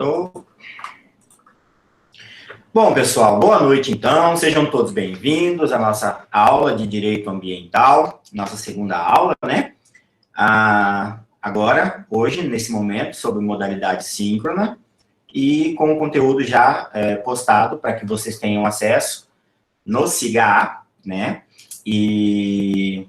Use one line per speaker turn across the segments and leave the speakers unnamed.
Tô. Bom, pessoal, boa noite, então. Sejam todos bem-vindos à nossa aula de Direito Ambiental, nossa segunda aula, né? Agora, hoje, nesse momento, sobre modalidade síncrona e com o conteúdo já postado para que vocês tenham acesso no SIGA, né? E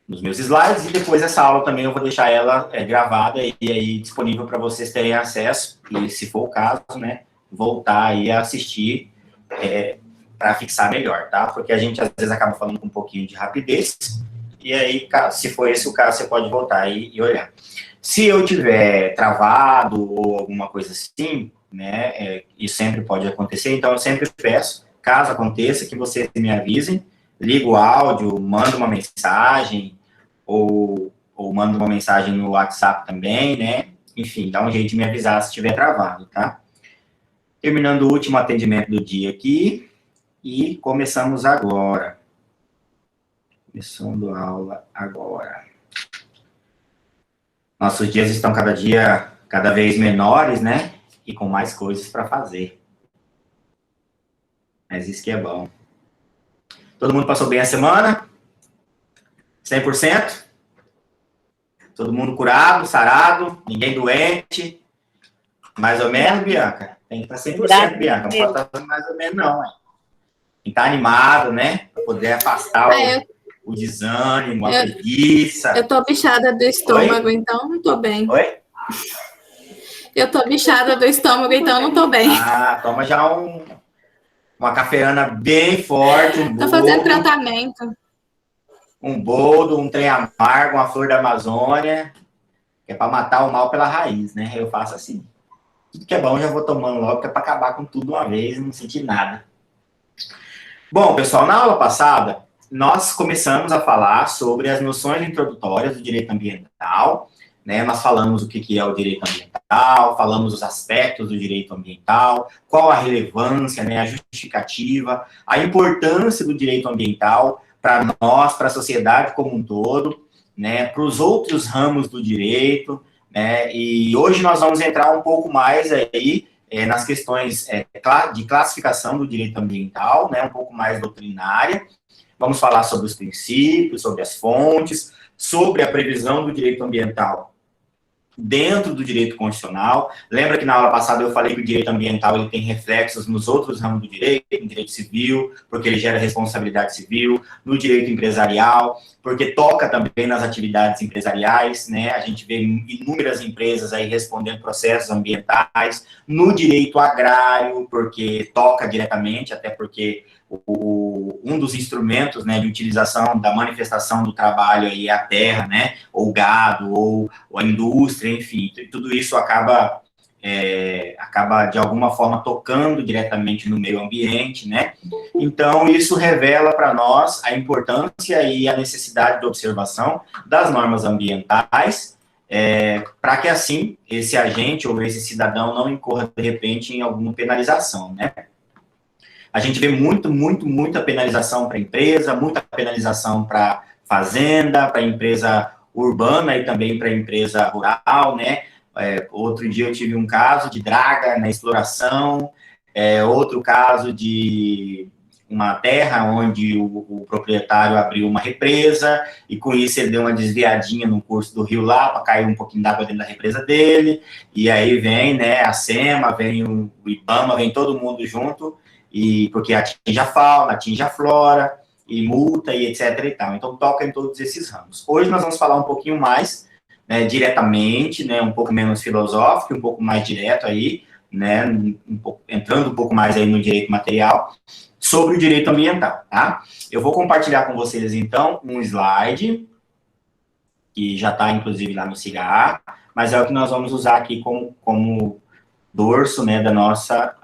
nos meus slides, e depois essa aula também eu vou deixar ela gravada e aí disponível para vocês terem acesso, e se for o caso, né, voltar aí a assistir para fixar melhor, tá? Porque a gente às vezes acaba falando com um pouquinho de rapidez, e aí, se for esse o caso, você pode voltar e olhar. Se eu tiver travado ou alguma coisa assim, né, isso sempre pode acontecer, então eu sempre peço, caso aconteça, que vocês me avisem, liga o áudio, manda uma mensagem, ou manda uma mensagem no WhatsApp também, né? Enfim, dá um jeito de me avisar se estiver travado, tá? Terminando o último atendimento do dia aqui, e começamos agora. Começando a aula agora. Nossos dias estão cada vez menores, né? E com mais coisas para fazer. Mas isso que é bom. Todo mundo passou bem a semana? 100%? Todo mundo curado, sarado, ninguém doente? Mais ou menos, Bianca? Tem que estar 100%, Bianca. Não pode estar mais ou menos, não. Tem que estar animado, né? Para poder afastar o desânimo, a preguiça.
Eu tô bichada do estômago,
Oi?
Então não tô bem.
Oi?
Eu tô bichada do estômago, então não tô bem.
Toma já uma cafeína bem forte,
Tô fazendo tratamento.
Um boldo, um trem amargo, uma flor da Amazônia, que é para matar o mal pela raiz, né? Eu faço assim. Tudo que é bom eu já vou tomando logo, que é para acabar com tudo uma vez e não sentir nada. Bom, pessoal, na aula passada, nós começamos a falar sobre as noções introdutórias do direito ambiental, né? Nós falamos o que é o direito ambiental, falamos os aspectos do direito ambiental, qual a relevância, né, a justificativa, a importância do direito ambiental para nós, para a sociedade como um todo, né, para os outros ramos do direito, né, e hoje nós vamos entrar um pouco mais aí nas questões de classificação do direito ambiental, né, um pouco mais doutrinária. Vamos falar sobre os princípios, sobre as fontes, sobre a previsão do direito ambiental dentro do direito constitucional. Lembra que na aula passada eu falei que o direito ambiental ele tem reflexos nos outros ramos do direito, no direito civil, porque ele gera responsabilidade civil, no direito empresarial, porque toca também nas atividades empresariais, né? A gente vê inúmeras empresas aí respondendo processos ambientais, no direito agrário, porque toca diretamente, até porque um dos instrumentos, né, de utilização da manifestação do trabalho aí é a terra, né, ou o gado, ou a indústria, enfim, tudo isso acaba de alguma forma tocando diretamente no meio ambiente, né? Então, isso revela para nós a importância e a necessidade de observação das normas ambientais, para que assim esse agente ou esse cidadão não incorra de repente em alguma penalização, né? A gente vê muita penalização para empresa, muita penalização para fazenda, para empresa urbana e também para empresa rural, né? Outro dia eu tive um caso de draga na exploração, outro caso de uma terra onde o proprietário abriu uma represa e com isso ele deu uma desviadinha no curso do rio lá para cair um pouquinho d'água dentro da represa dele, e aí vem, né, a SEMA, vem o IBAMA, vem todo mundo junto, e porque atinge a fauna, atinge a flora, e multa, e etc. e tal. Então, toca em todos esses ramos. Hoje nós vamos falar um pouquinho mais, né, diretamente, né, um pouco menos filosófico, um pouco mais direto aí, né, entrando um pouco mais aí no direito material, sobre o direito ambiental, tá? Eu vou compartilhar com vocês, então, um slide, que já está, inclusive, lá no SIGA, mas é o que nós vamos usar aqui como dorso, né, da nossa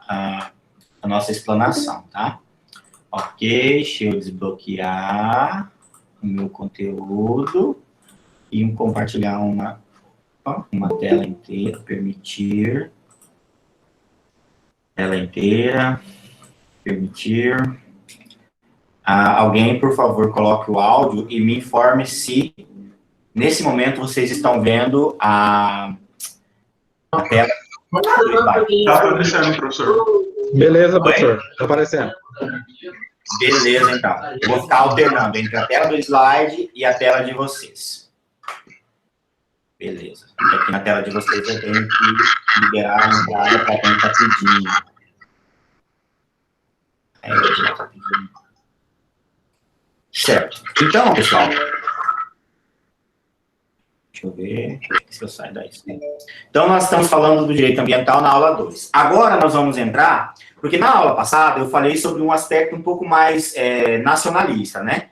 explanação, tá? Ok, deixa eu desbloquear o meu conteúdo e compartilhar uma tela inteira, permitir, tela inteira, permitir. Alguém, por favor, coloque o áudio e me informe se, nesse momento, vocês estão vendo A tela do slide.
Tá aparecendo, professor.
Beleza, professor. Tá aparecendo.
Beleza, então. Eu vou ficar alternando entre a tela do slide e a tela de vocês. Beleza. Aqui na tela de vocês eu tenho que liberar a entrada para quem está pedindo. Certo. Então, pessoal. Deixa eu ver se eu saio daí. Então, nós estamos falando do direito ambiental na aula 2. Agora nós vamos entrar, porque na aula passada eu falei sobre um aspecto um pouco mais nacionalista, né?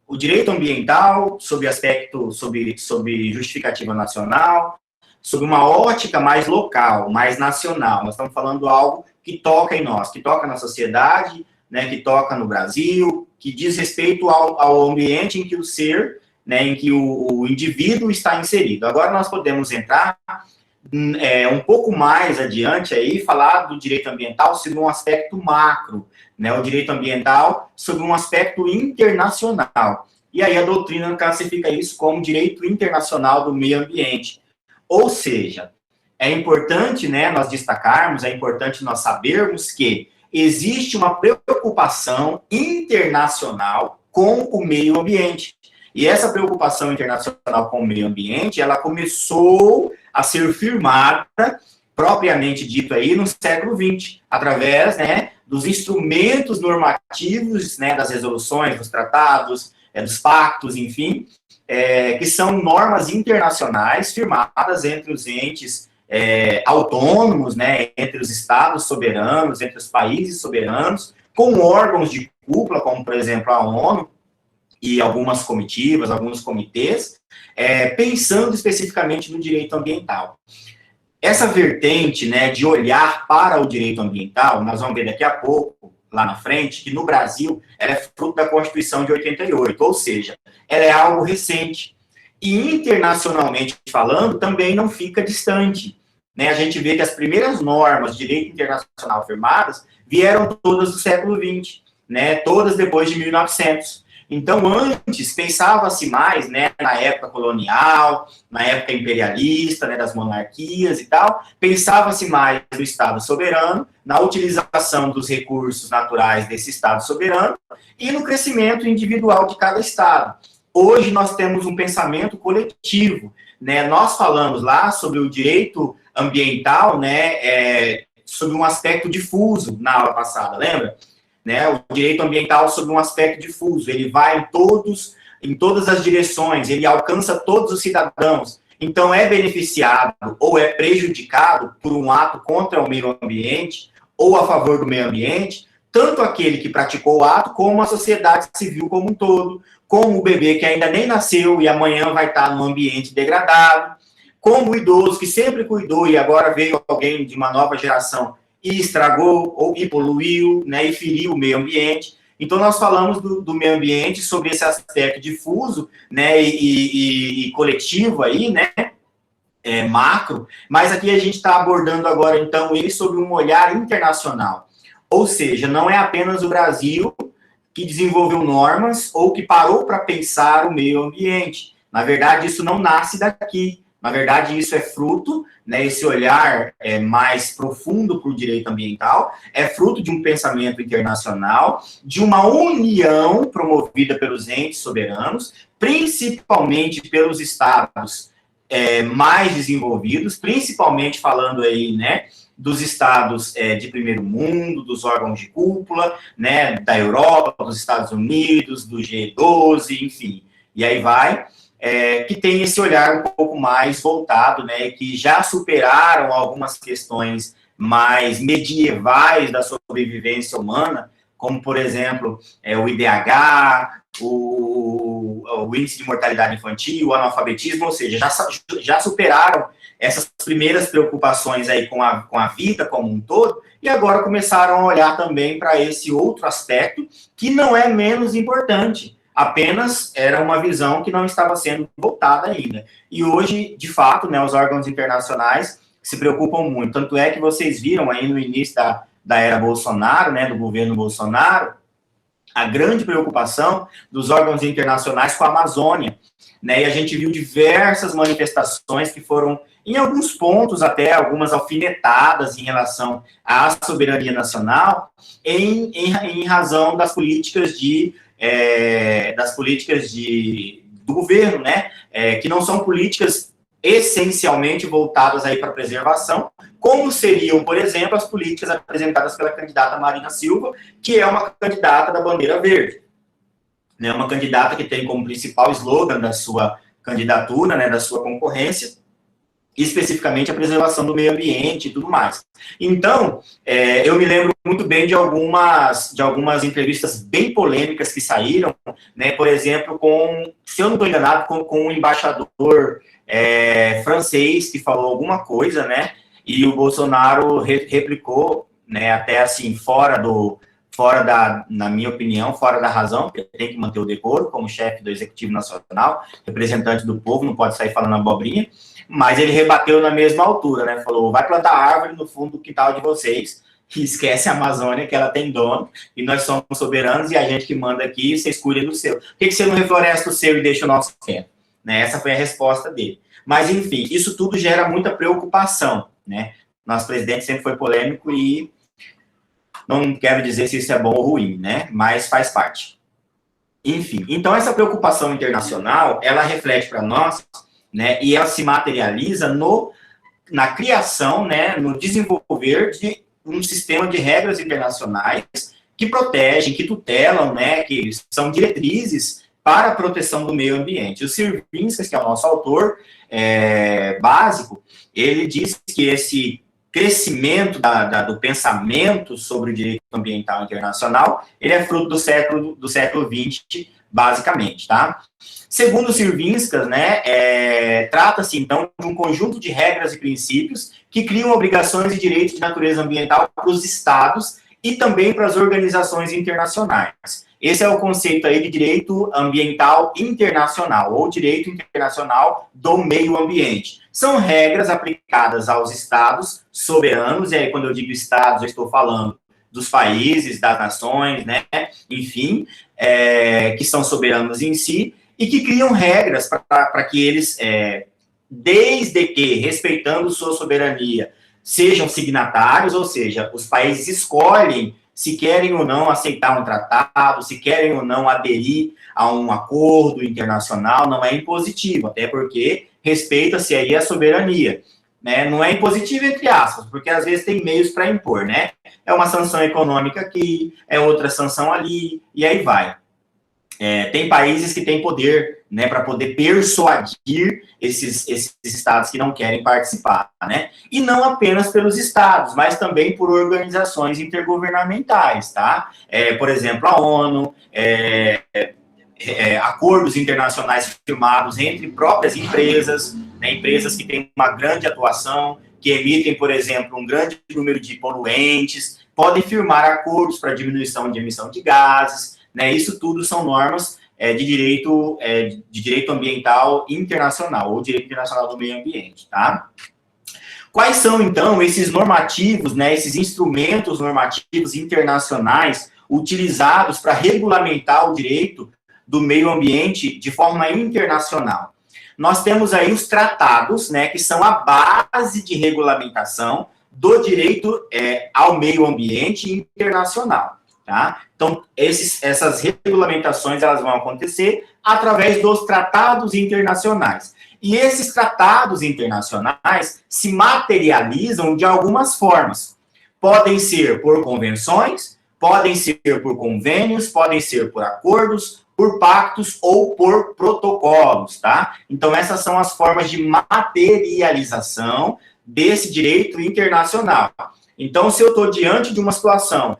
O direito ambiental, sob aspecto, sob justificativa nacional, sob uma ótica mais local, mais nacional. Nós estamos falando de algo que toca em nós, que toca na sociedade, né, que toca no Brasil, que diz respeito ao ambiente em que o ser, né, em que o indivíduo está inserido. Agora nós podemos entrar um pouco mais adiante aí e falar do direito ambiental sob um aspecto macro, né, o direito ambiental sob um aspecto internacional. E aí a doutrina classifica isso como direito internacional do meio ambiente. Ou seja, é importante, né, nós destacarmos, é importante nós sabermos que existe uma preocupação internacional com o meio ambiente. E essa preocupação internacional com o meio ambiente, ela começou a ser firmada, propriamente dito aí, no século XX, através, né, dos instrumentos normativos, né, das resoluções, dos tratados, dos pactos, enfim, que são normas internacionais firmadas entre os entes autônomos, né, entre os estados soberanos, entre os países soberanos, com órgãos de cúpula, como, por exemplo, a ONU, e algumas comitivas, alguns comitês, pensando especificamente no direito ambiental. Essa vertente, né, de olhar para o direito ambiental, nós vamos ver daqui a pouco, lá na frente, que no Brasil, ela é fruto da Constituição de 88, ou seja, ela é algo recente. E internacionalmente falando, também não fica distante, né? A gente vê que as primeiras normas de direito internacional firmadas vieram todas do século XX, né? Todas depois de 1900. Então, antes, pensava-se mais, né, na época colonial, na época imperialista, né, das monarquias e tal, pensava-se mais no Estado soberano, na utilização dos recursos naturais desse Estado soberano e no crescimento individual de cada Estado. Hoje, nós temos um pensamento coletivo, né, nós falamos lá sobre o direito ambiental, né, sobre um aspecto difuso na aula passada, lembra? Né, o direito ambiental sob um aspecto difuso, ele vai em todas as direções, ele alcança todos os cidadãos, então é beneficiado ou é prejudicado por um ato contra o meio ambiente ou a favor do meio ambiente, tanto aquele que praticou o ato, como a sociedade civil como um todo, como o bebê que ainda nem nasceu e amanhã vai estar num ambiente degradado, como o idoso que sempre cuidou e agora veio alguém de uma nova geração e estragou e poluiu, né, e feriu o meio ambiente. Então, nós falamos do meio ambiente sobre esse aspecto difuso, né, e coletivo aí, né, macro, mas aqui a gente está abordando agora, então, ele sob um olhar internacional. Ou seja, não é apenas o Brasil que desenvolveu normas ou que parou para pensar o meio ambiente. Na verdade, isso não nasce daqui. Na verdade, isso é fruto, né, esse olhar mais profundo para o direito ambiental, é fruto de um pensamento internacional, de uma união promovida pelos entes soberanos, principalmente pelos estados mais desenvolvidos, principalmente falando aí, né, dos estados de primeiro mundo, dos órgãos de cúpula, né, da Europa, dos Estados Unidos, do G12, enfim, e aí vai... que tem esse olhar um pouco mais voltado, né, que já superaram algumas questões mais medievais da sobrevivência humana, como, por exemplo, o IDH, o índice de mortalidade infantil, o analfabetismo, ou seja, já superaram essas primeiras preocupações aí com a vida como um todo, e agora começaram a olhar também para esse outro aspecto, que não é menos importante, apenas era uma visão que não estava sendo voltada ainda. E hoje, de fato, né, os órgãos internacionais se preocupam muito. Tanto é que vocês viram aí no início da era Bolsonaro, né, do governo Bolsonaro, a grande preocupação dos órgãos internacionais com a Amazônia. né, e a gente viu diversas manifestações que foram, em alguns pontos até, algumas alfinetadas em relação à soberania nacional, em razão das políticas do governo, né, que não são políticas essencialmente voltadas aí para a preservação, como seriam, por exemplo, as políticas apresentadas pela candidata Marina Silva, que é uma candidata da bandeira verde, né, uma candidata que tem como principal slogan da sua candidatura, né, da sua concorrência, especificamente a preservação do meio ambiente e tudo mais. Então, eu me lembro muito bem de algumas entrevistas bem polêmicas que saíram, né, por exemplo, se eu não estou enganado, com um embaixador francês que falou alguma coisa, né, e o Bolsonaro replicou, né, até assim, na minha opinião, fora da razão, porque tem que manter o decoro como chefe do Executivo Nacional, representante do povo, não pode sair falando abobrinha, mas ele rebateu na mesma altura, né, falou, vai plantar árvore no fundo do quintal de vocês, que esquece a Amazônia, que ela tem dono, e nós somos soberanos, e a gente que manda aqui, vocês cuidem do seu. Por que você não refloresta o seu e deixa o nosso quieto? Né, essa foi a resposta dele. Mas, enfim, isso tudo gera muita preocupação, né, nosso presidente sempre foi polêmico e não quero dizer se isso é bom ou ruim, né? Mas faz parte. Enfim, então essa preocupação internacional, ela reflete para nós, né? E ela se materializa na criação, né? No desenvolver de um sistema de regras internacionais que protegem, que tutelam, né? Que são diretrizes para a proteção do meio ambiente. O Sirvinskas, que é o nosso autor básico, ele diz que esse crescimento do pensamento sobre o direito ambiental internacional, ele é fruto do século XX, basicamente, tá? Segundo Sirvinskas, né, trata-se, então, de um conjunto de regras e princípios que criam obrigações e direitos de natureza ambiental para os estados e também para as organizações internacionais. Esse é o conceito aí de direito ambiental internacional, ou direito internacional do meio ambiente. São regras aplicadas aos estados soberanos, e aí quando eu digo estados, eu estou falando dos países, das nações, né, enfim, que são soberanos em si, e que criam regras para que eles, desde que, respeitando sua soberania, sejam signatários, ou seja, os países escolhem se querem ou não aceitar um tratado, se querem ou não aderir a um acordo internacional, não é impositivo, até porque respeita-se aí a soberania, né? Não é impositivo entre aspas, porque às vezes tem meios para impor, né? É uma sanção econômica aqui, é outra sanção ali, e aí vai. Tem países que têm poder, né, para poder persuadir esses estados que não querem participar, né? E não apenas pelos estados, mas também por organizações intergovernamentais, tá? Por exemplo, a ONU, acordos internacionais firmados entre próprias empresas, né, empresas que têm uma grande atuação, que emitem, por exemplo, um grande número de poluentes, podem firmar acordos para diminuição de emissão de gases, né, isso tudo são normas de direito ambiental internacional, ou direito internacional do meio ambiente, tá? Quais são, então, esses normativos, né, esses instrumentos normativos internacionais utilizados para regulamentar o direito do meio ambiente de forma internacional? Nós temos aí os tratados, né, que são a base de regulamentação do direito ao meio ambiente internacional. Tá? Então, essas regulamentações elas vão acontecer através dos tratados internacionais. E esses tratados internacionais se materializam de algumas formas. Podem ser por convenções, podem ser por convênios, podem ser por acordos, por pactos ou por protocolos, tá? Então, essas são as formas de materialização desse direito internacional. Então, se eu estou diante de uma situação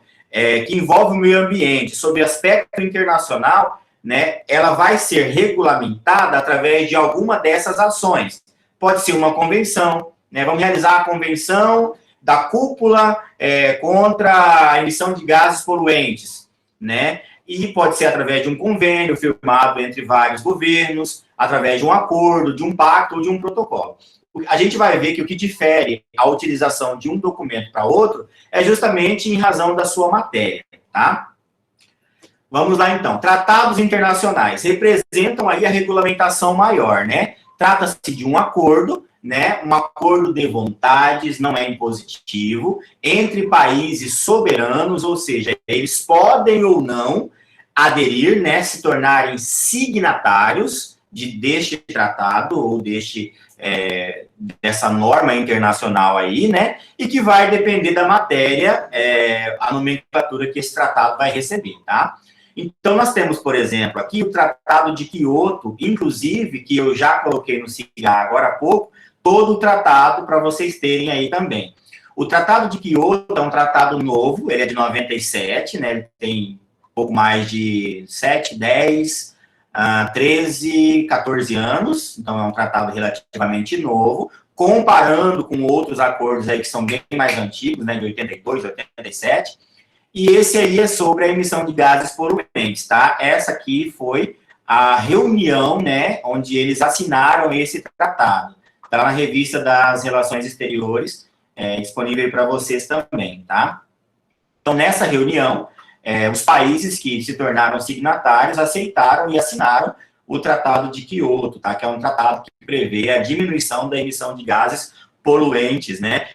que envolve o meio ambiente, sob aspecto internacional, né, ela vai ser regulamentada através de alguma dessas ações. Pode ser uma convenção, né, vamos realizar a convenção da cúpula contra a emissão de gases poluentes, né, e pode ser através de um convênio firmado entre vários governos, através de um acordo, de um pacto ou de um protocolo. A gente vai ver que o que difere a utilização de um documento para outro é justamente em razão da sua matéria, tá? Vamos lá, então. Tratados internacionais representam aí a regulamentação maior, né? Trata-se de um acordo, né? Um acordo de vontades, não é impositivo, entre países soberanos, ou seja, eles podem ou não aderir, né? Se tornarem signatários deste tratado ou dessa norma internacional aí, né? E que vai depender da matéria, a nomenclatura que esse tratado vai receber, tá? Então, nós temos, por exemplo, aqui o Tratado de Quioto, inclusive, que eu já coloquei no cigarro agora há pouco, todo o tratado para vocês terem aí também. O Tratado de Quioto é um tratado novo, ele é de 97, né? Ele tem um pouco mais de 7, 10, 13, 14 anos, então é um tratado relativamente novo, comparando com outros acordos aí que são bem mais antigos, né? De 82, 87. E esse aí é sobre a emissão de gases poluentes, tá? Essa aqui foi a reunião, né, onde eles assinaram esse tratado. Está na revista das Relações Exteriores, disponível para vocês também, tá? Então, nessa reunião, os países que se tornaram signatários aceitaram e assinaram o Tratado de Quioto, tá? Que é um tratado que prevê a diminuição da emissão de gases poluentes, né?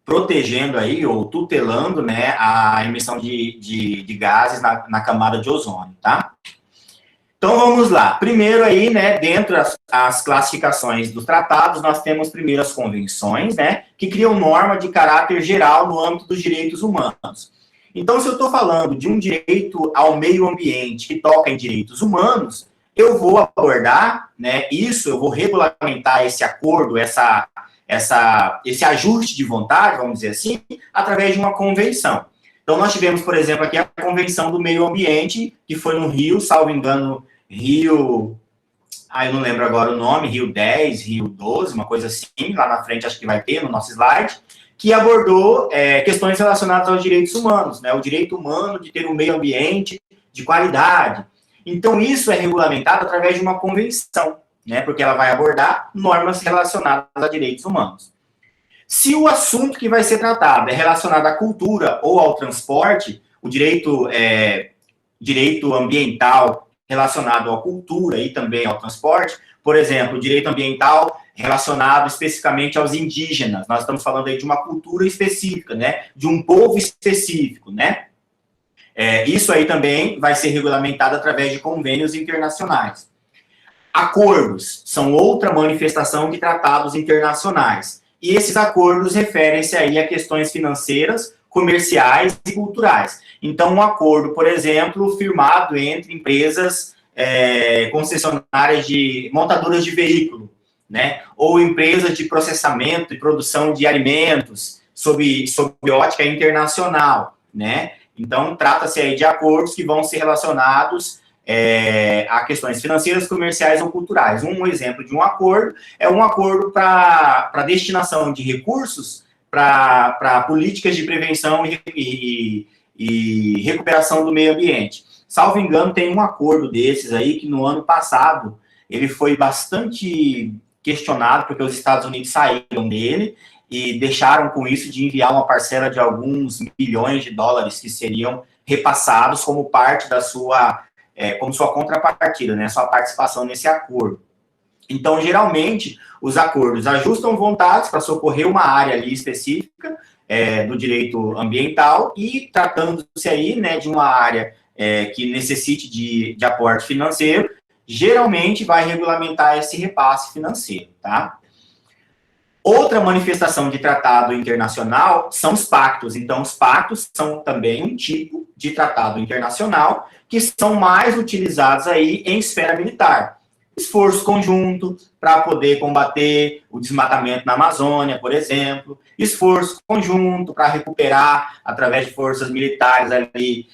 Protegendo aí, ou tutelando, né, a emissão de gases na camada de ozônio, tá? Então, vamos lá. Primeiro aí, né, dentro das classificações dos tratados, nós temos primeiro as convenções, né, que criam norma de caráter geral no âmbito dos direitos humanos. Então, se eu estou falando de um direito ao meio ambiente que toca em direitos humanos, eu vou abordar, né, isso, eu vou regulamentar esse acordo, esse ajuste de vontade, vamos dizer assim, através de uma convenção. Então, nós tivemos, por exemplo, aqui a Convenção do Meio Ambiente, que foi no Rio, salvo engano, Rio... eu não lembro agora o nome, Rio 10, Rio 12, uma coisa assim, lá na frente acho que vai ter no nosso slide, que abordou questões relacionadas aos direitos humanos, né? O direito humano de ter um meio ambiente de qualidade. Então, isso é regulamentado através de uma convenção, né, porque ela vai abordar normas relacionadas a direitos humanos. Se o assunto que vai ser tratado é relacionado à cultura ou ao transporte, o direito ambiental relacionado à cultura e também ao transporte, por exemplo, o direito ambiental relacionado especificamente aos indígenas, nós estamos falando aí de uma cultura específica, né, de um povo específico, né, isso aí também vai ser regulamentado através de convênios internacionais. Acordos são outra manifestação de tratados internacionais. E esses acordos referem-se aí a questões financeiras, comerciais e culturais. Então, um acordo, por exemplo, firmado entre empresas concessionárias de montadoras de veículo, né? Ou empresas de processamento e produção de alimentos sob ótica internacional, né? Então, trata-se aí de acordos que vão ser relacionados a questões financeiras, comerciais ou culturais. Um exemplo de um acordo é um acordo para destinação de recursos para políticas de prevenção e recuperação do meio ambiente. Salvo engano, tem um acordo desses aí que no ano passado ele foi bastante questionado porque os Estados Unidos saíram dele e deixaram com isso de enviar uma parcela de alguns milhões de dólares que seriam repassados como parte da como sua contrapartida, né, sua participação nesse acordo. Então, geralmente, os acordos ajustam vontades para socorrer uma área ali específica do direito ambiental e tratando-se aí, né, de uma área que necessite de aporte financeiro, geralmente vai regulamentar esse repasse financeiro, tá? Outra manifestação de tratado internacional são os pactos. Então, os pactos são também um tipo de tratado internacional que são mais utilizados aí em esfera militar. Esforço conjunto para poder combater o desmatamento na Amazônia, por exemplo. Esforço conjunto para recuperar, através de forças militares ali,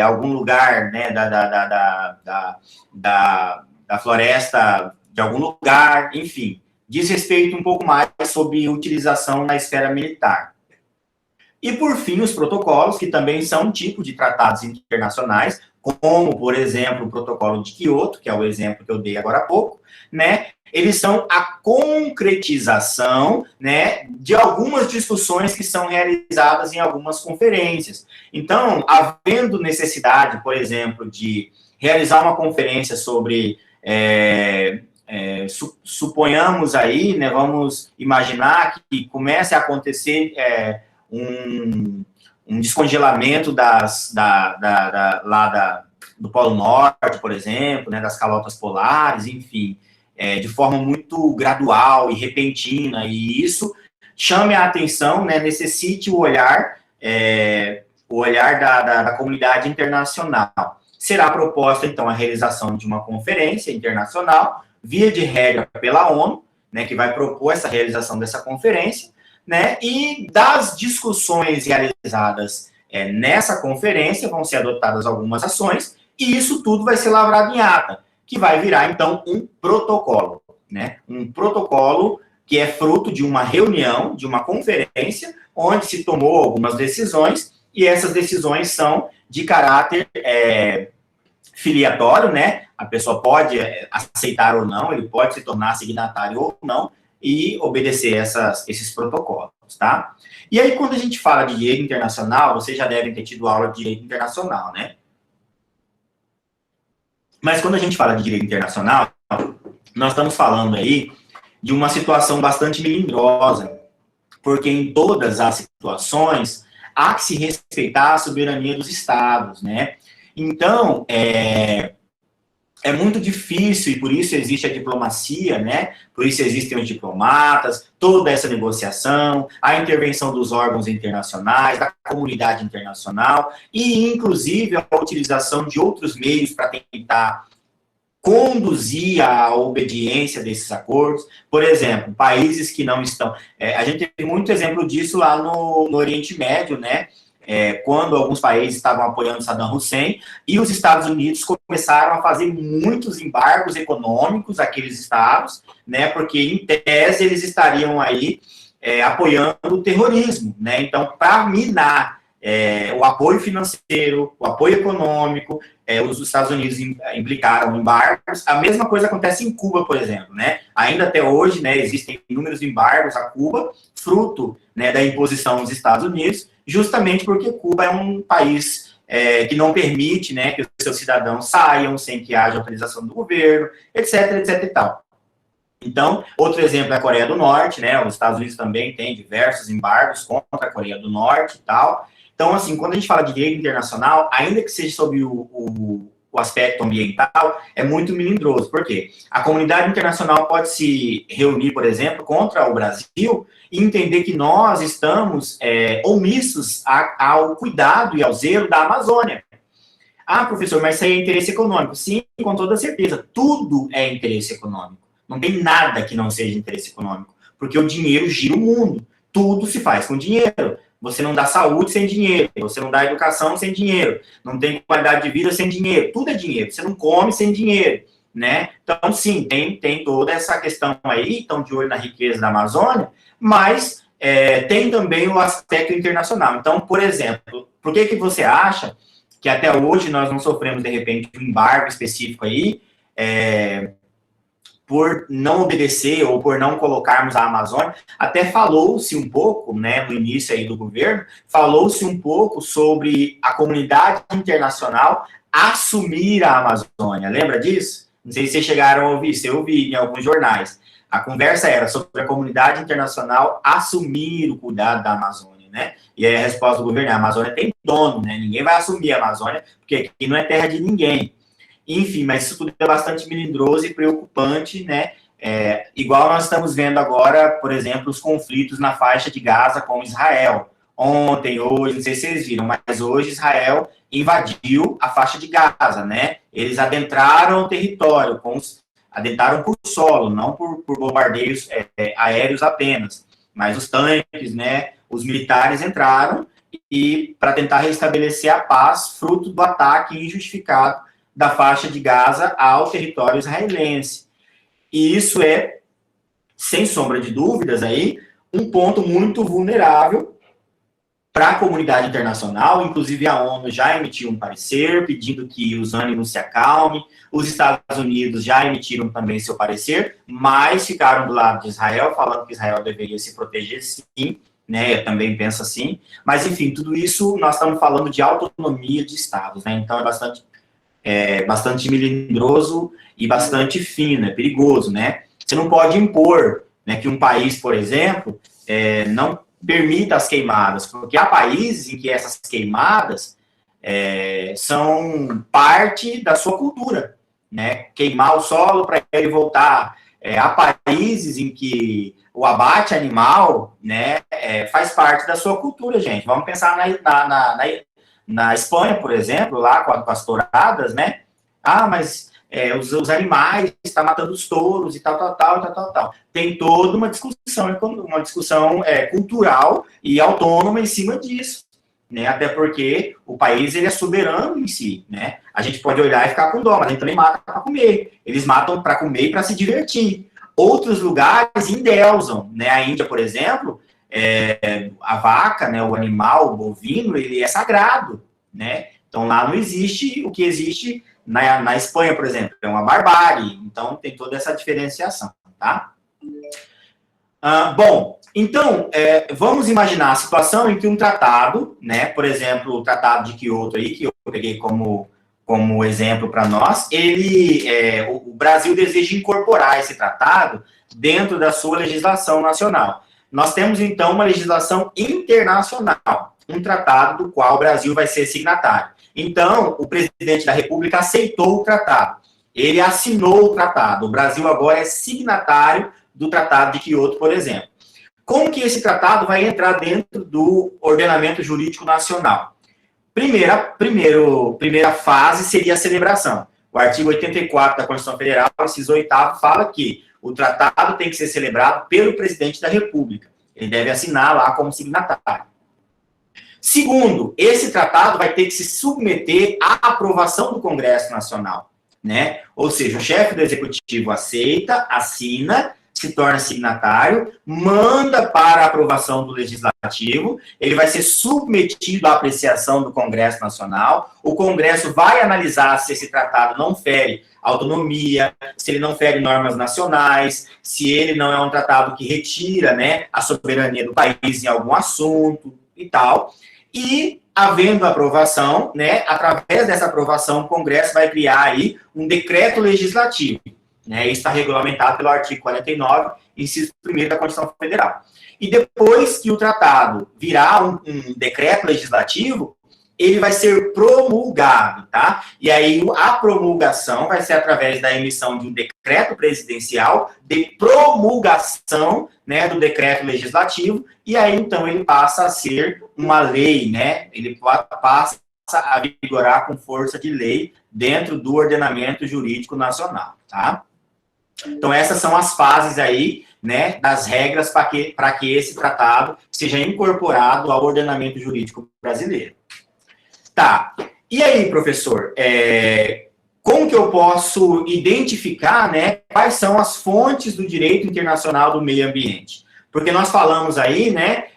algum lugar, né, da floresta de algum lugar, enfim. Diz respeito um pouco mais sobre utilização na esfera militar. E, por fim, os protocolos, que também são um tipo de tratados internacionais, como, por exemplo, o protocolo de Kyoto, que é o exemplo que eu dei agora há pouco, né, eles são a concretização, né, de algumas discussões que são realizadas em algumas conferências. Então, havendo necessidade, por exemplo, de realizar uma conferência sobre, suponhamos aí, né, vamos imaginar que comece a acontecer um descongelamento do Polo Norte, por exemplo, né, das calotas polares, enfim, de forma muito gradual e repentina, e isso chame a atenção, né, necessite o olhar da comunidade internacional. Será proposta, então, a realização de uma conferência internacional, via de regra pela ONU, né, que vai propor essa realização dessa conferência, né, e das discussões realizadas nessa conferência vão ser adotadas algumas ações, e isso tudo vai ser lavrado em ata, que vai virar, então, um protocolo, né, um protocolo que é fruto de uma reunião, de uma conferência, onde se tomou algumas decisões, e essas decisões são de caráter filiatório, né, a pessoa pode aceitar ou não, ele pode se tornar signatário ou não, e obedecer esses protocolos, tá? E aí, quando a gente fala de direito internacional, vocês já devem ter tido aula de direito internacional, né? Mas quando a gente fala de direito internacional, nós estamos falando aí de uma situação bastante melindrosa, porque em todas as situações há que se respeitar a soberania dos estados, né? Então, é muito difícil, e por isso existe a diplomacia, né? Por isso existem os diplomatas, toda essa negociação, a intervenção dos órgãos internacionais, da comunidade internacional, e inclusive a utilização de outros meios para tentar conduzir a obediência desses acordos. Por exemplo, países que não estão... a gente teve muito exemplo disso lá no Oriente Médio, né? Quando alguns países estavam apoiando Saddam Hussein, e os Estados Unidos começaram a fazer muitos embargos econômicos àqueles estados, né, porque, em tese, eles estariam aí apoiando o terrorismo, né, então, para minar o apoio financeiro, o apoio econômico, os Estados Unidos implicaram embargos. A mesma coisa acontece em Cuba, por exemplo, né, ainda até hoje, né, existem inúmeros embargos a Cuba, fruto, né, da imposição dos Estados Unidos, justamente porque Cuba é um país que não permite, né, que os seus cidadãos saiam sem que haja autorização do governo, etc, etc e tal. Então, outro exemplo é a Coreia do Norte, né, os Estados Unidos também têm diversos embargos contra a Coreia do Norte e tal. Então, assim, quando a gente fala de direito internacional, ainda que seja sobre o aspecto ambiental, é muito melindroso. Por quê? A comunidade internacional pode se reunir, por exemplo, contra o Brasil e entender que nós estamos omissos ao cuidado e ao zelo da Amazônia. Ah, professor, mas isso aí é interesse econômico. Sim, com toda certeza. Tudo é interesse econômico. Não tem nada que não seja interesse econômico. Porque o dinheiro gira o mundo. Tudo se faz com dinheiro. Você não dá saúde sem dinheiro, você não dá educação sem dinheiro, não tem qualidade de vida sem dinheiro, tudo é dinheiro, você não come sem dinheiro, né? Então, sim, tem toda essa questão aí, estão de olho na riqueza da Amazônia, mas tem também o aspecto internacional. Então, por exemplo, por que você acha que até hoje nós não sofremos, de repente, um embargo específico aí, por não obedecer ou por não colocarmos a Amazônia? Até falou-se um pouco, né, no início aí do governo, falou-se um pouco sobre a comunidade internacional assumir a Amazônia. Lembra disso? Não sei se vocês chegaram a ouvir, se eu ouvi em alguns jornais. A conversa era sobre a comunidade internacional assumir o cuidado da Amazônia, né? E aí a resposta do governo é: a Amazônia tem dono, né? Ninguém vai assumir a Amazônia, porque aqui não é terra de ninguém. Enfim, mas isso tudo é bastante melindroso e preocupante, né? Igual nós estamos vendo agora, por exemplo, os conflitos na faixa de Gaza com Israel. Ontem, hoje, não sei se vocês viram, mas hoje Israel invadiu a faixa de Gaza, né? Eles adentraram o território, adentraram por solo, não por bombardeios aéreos apenas, mas os tanques, né? Os militares entraram e para tentar restabelecer a paz, fruto do ataque injustificado da faixa de Gaza ao território israelense. E isso é, sem sombra de dúvidas, aí, um ponto muito vulnerável para a comunidade internacional, inclusive a ONU já emitiu um parecer pedindo que os ânimos se acalmem, os Estados Unidos já emitiram também seu parecer, mas ficaram do lado de Israel, falando que Israel deveria se proteger sim, né, eu também penso assim, mas enfim, tudo isso nós estamos falando de autonomia de estados, né, então é bastante melindroso e bastante fino, é perigoso, né, você não pode impor, né, que um país, por exemplo, não permita as queimadas, porque há países em que essas queimadas são parte da sua cultura, né? Queimar o solo para ele voltar. Há países em que o abate animal, né, faz parte da sua cultura, gente. Vamos pensar na Espanha, por exemplo, lá com as touradas, né? Ah, mas os animais estão matando os touros e tal. Tem toda uma discussão cultural e autônoma em cima disso, né? Até porque o país ele é soberano em si, né? A gente pode olhar e ficar com dó, mas a gente também mata para comer. Eles matam para comer e para se divertir. Outros lugares endeusam, né? A Índia, por exemplo, a vaca, né? O animal, o bovino, ele é sagrado, né? Então lá não existe o que existe na Espanha, por exemplo, é uma barbárie. Então, tem toda essa diferenciação, tá? Bom, então, vamos imaginar a situação em que um tratado, né, por exemplo, o Tratado de Kyoto aí, que eu peguei como exemplo para nós, o Brasil deseja incorporar esse tratado dentro da sua legislação nacional. Nós temos, então, uma legislação internacional, um tratado do qual o Brasil vai ser signatário. Então, o presidente da República aceitou o tratado. Ele assinou o tratado. O Brasil agora é signatário do Tratado de Kyoto, por exemplo. Como que esse tratado vai entrar dentro do ordenamento jurídico nacional? Primeira fase seria a celebração. O artigo 84 da Constituição Federal, inciso 8º, fala que o tratado tem que ser celebrado pelo presidente da República. Ele deve assinar lá como signatário. Segundo, esse tratado vai ter que se submeter à aprovação do Congresso Nacional, né? Ou seja, o chefe do Executivo aceita, assina, se torna signatário, manda para a aprovação do Legislativo, ele vai ser submetido à apreciação do Congresso Nacional, o Congresso vai analisar se esse tratado não fere autonomia, se ele não fere normas nacionais, se ele não é um tratado que retira, né, a soberania do país em algum assunto e tal. E, havendo aprovação, né, através dessa aprovação, o Congresso vai criar aí um decreto legislativo. Né, isso está regulamentado pelo artigo 49, inciso 1º da Constituição Federal. E depois que o tratado virar um decreto legislativo, ele vai ser promulgado, tá? E aí a promulgação vai ser através da emissão de um decreto presidencial de promulgação, né, do decreto legislativo, e aí então ele passa a ser uma lei, né? Ele passa a vigorar com força de lei dentro do ordenamento jurídico nacional, tá? Então essas são as fases aí, né, das regras para que esse tratado seja incorporado ao ordenamento jurídico brasileiro. Tá, e aí, professor, como que eu posso identificar, né, quais são as fontes do direito internacional do meio ambiente? Porque nós falamos aí, né,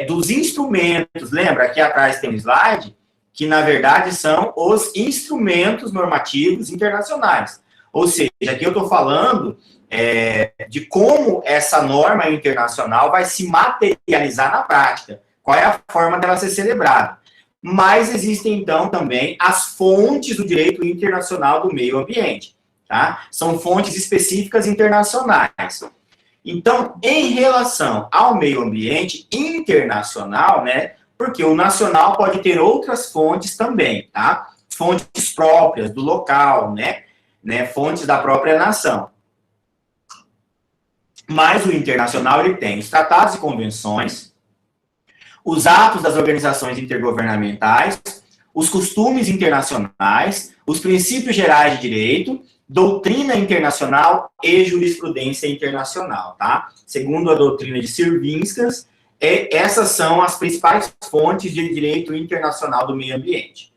dos instrumentos, lembra, aqui atrás tem um slide, que na verdade são os instrumentos normativos internacionais. Ou seja, aqui eu estou falando de como essa norma internacional vai se materializar na prática, qual é a forma dela ser celebrada. Mas existem, então, também as fontes do direito internacional do meio ambiente, tá? São fontes específicas internacionais. Então, em relação ao meio ambiente internacional, né, porque o nacional pode ter outras fontes também, tá? Fontes próprias do local, né, fontes da própria nação. Mas o internacional, ele tem os tratados e convenções, os atos das organizações intergovernamentais, os costumes internacionais, os princípios gerais de direito, doutrina internacional e jurisprudência internacional, tá? Segundo a doutrina de Sirvinskas, essas são as principais fontes de direito internacional do meio ambiente.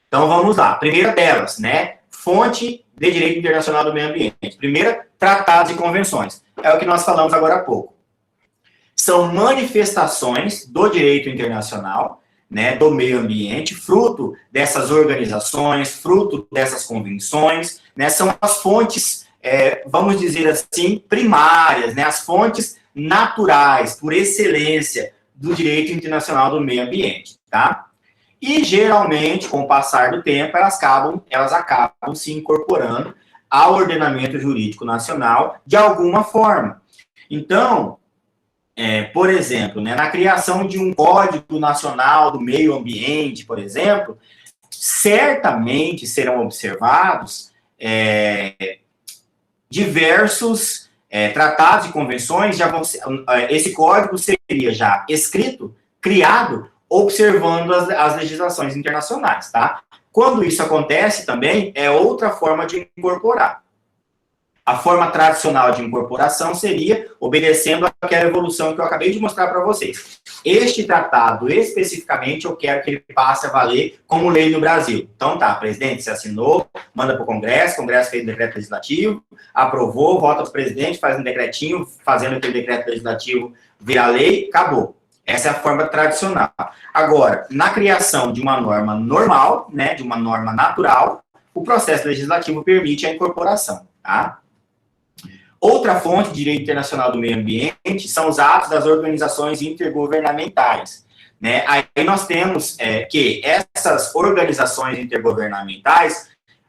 Então, vamos lá. Primeira delas, né? Fonte de direito internacional do meio ambiente. Primeira, tratados e convenções. É o que nós falamos agora há pouco. são manifestações do direito internacional, né, do meio ambiente, fruto dessas organizações, fruto dessas convenções, né, são as fontes, vamos dizer assim, primárias, né, as fontes naturais, por excelência, do direito internacional do meio ambiente, tá? E, geralmente, com o passar do tempo, elas acabam se incorporando ao ordenamento jurídico nacional de alguma forma. Então, por exemplo, né, na criação de um Código Nacional do Meio Ambiente, por exemplo, certamente serão observados diversos tratados e convenções, esse código seria já escrito, criado, observando as legislações internacionais, tá? Quando isso acontece também, é outra forma de incorporar. A forma tradicional de incorporação seria obedecendo àquela evolução que eu acabei de mostrar para vocês. Este tratado, especificamente, eu quero que ele passe a valer como lei no Brasil. Então tá, presidente, você assinou, manda para o Congresso fez um decreto legislativo, aprovou, volta para o presidente, faz um decretinho, fazendo aquele decreto legislativo virar lei, acabou. Essa é a forma tradicional. Agora, na criação de uma norma normal, né, de uma norma natural, o processo legislativo permite a incorporação, tá? Outra fonte de direito internacional do meio ambiente são os atos das organizações intergovernamentais, né? Aí nós temos que essas organizações intergovernamentais,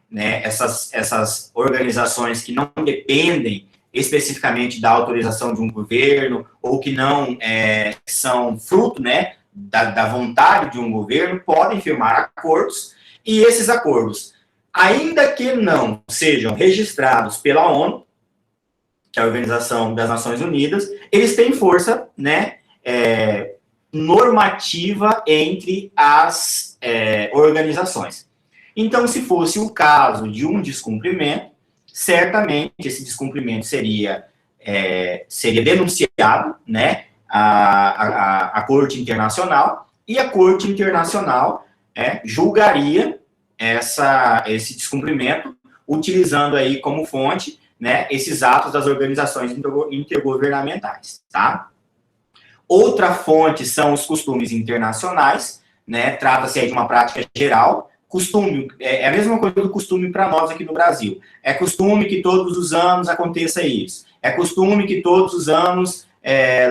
né, essas organizações que não dependem especificamente da autorização de um governo, ou que não são fruto, né, da vontade de um governo, podem firmar acordos, e esses acordos, ainda que não sejam registrados pela ONU, que é a Organização das Nações Unidas, eles têm força, né, normativa entre as organizações. Então, se fosse o caso de um descumprimento, certamente esse descumprimento seria denunciado, né, à Corte Internacional, e a Corte Internacional julgaria esse descumprimento, utilizando aí como fonte, né, esses atos das organizações intergovernamentais, tá? Outra fonte são os costumes internacionais, né, trata-se aí de uma prática geral. Costume, é a mesma coisa do costume para nós aqui no Brasil. É costume que todos os anos aconteça isso. É costume que todos os anos,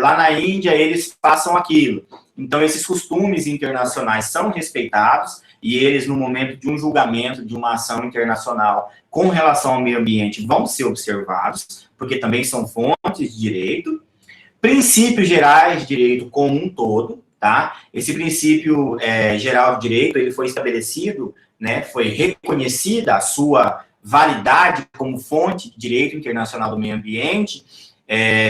lá na Índia, eles façam aquilo. Então, esses costumes internacionais são respeitados, e eles, no momento de um julgamento, de uma ação internacional com relação ao meio ambiente, vão ser observados, porque também são fontes de direito. Princípios gerais de direito como um todo, tá? Esse princípio geral de direito, ele foi estabelecido, né, foi reconhecida a sua validade como fonte de direito internacional do meio ambiente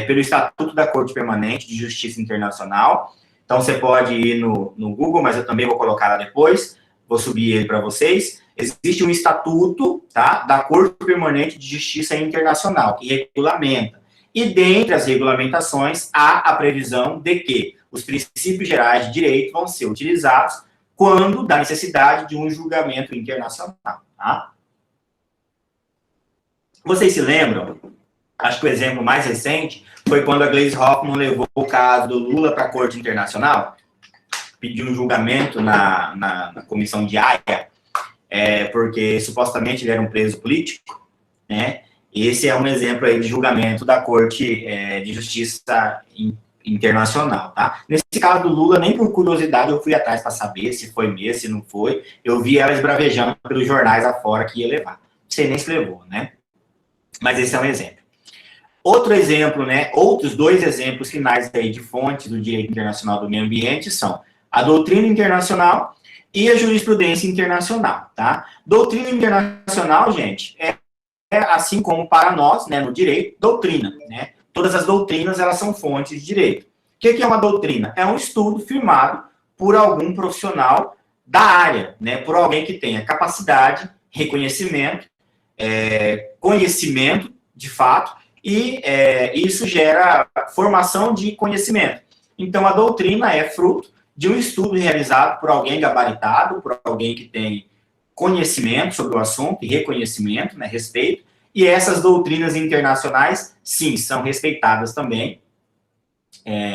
pelo Estatuto da Corte Permanente de Justiça Internacional. Então, você pode ir no Google, mas eu também vou colocar lá depois, vou subir ele para vocês. Existe um estatuto, tá, da Corte Permanente de Justiça Internacional, que regulamenta. E, dentre as regulamentações, há a previsão de que os princípios gerais de direito vão ser utilizados quando da necessidade de um julgamento internacional, tá? Vocês se lembram? Acho que o exemplo mais recente foi quando a Gleisi Hoffmann levou o caso do Lula para a Corte Internacional, pediu um julgamento na comissão de Haia, porque supostamente ele era um preso político, né? Esse é um exemplo aí de julgamento da Corte de Justiça Internacional, tá? Nesse caso do Lula, nem por curiosidade eu fui atrás para saber se foi mesmo, se não foi. Eu vi ela esbravejando pelos jornais afora que ia levar. Não sei nem se levou, né? Mas esse é um exemplo. Outro exemplo, né? Outros dois exemplos finais aí de fontes do direito internacional do meio ambiente são a doutrina internacional e a jurisprudência internacional, tá? Doutrina internacional, gente, assim como para nós, né, no direito, doutrina, né? Todas as doutrinas, elas são fontes de direito. O que é uma doutrina? É um estudo firmado por algum profissional da área, né? Por alguém que tenha capacidade, reconhecimento, conhecimento, de fato, e isso gera formação de conhecimento. Então, a doutrina é fruto de um estudo realizado por alguém gabaritado, por alguém que tem conhecimento sobre o assunto e reconhecimento, né, respeito, e essas doutrinas internacionais, sim, são respeitadas também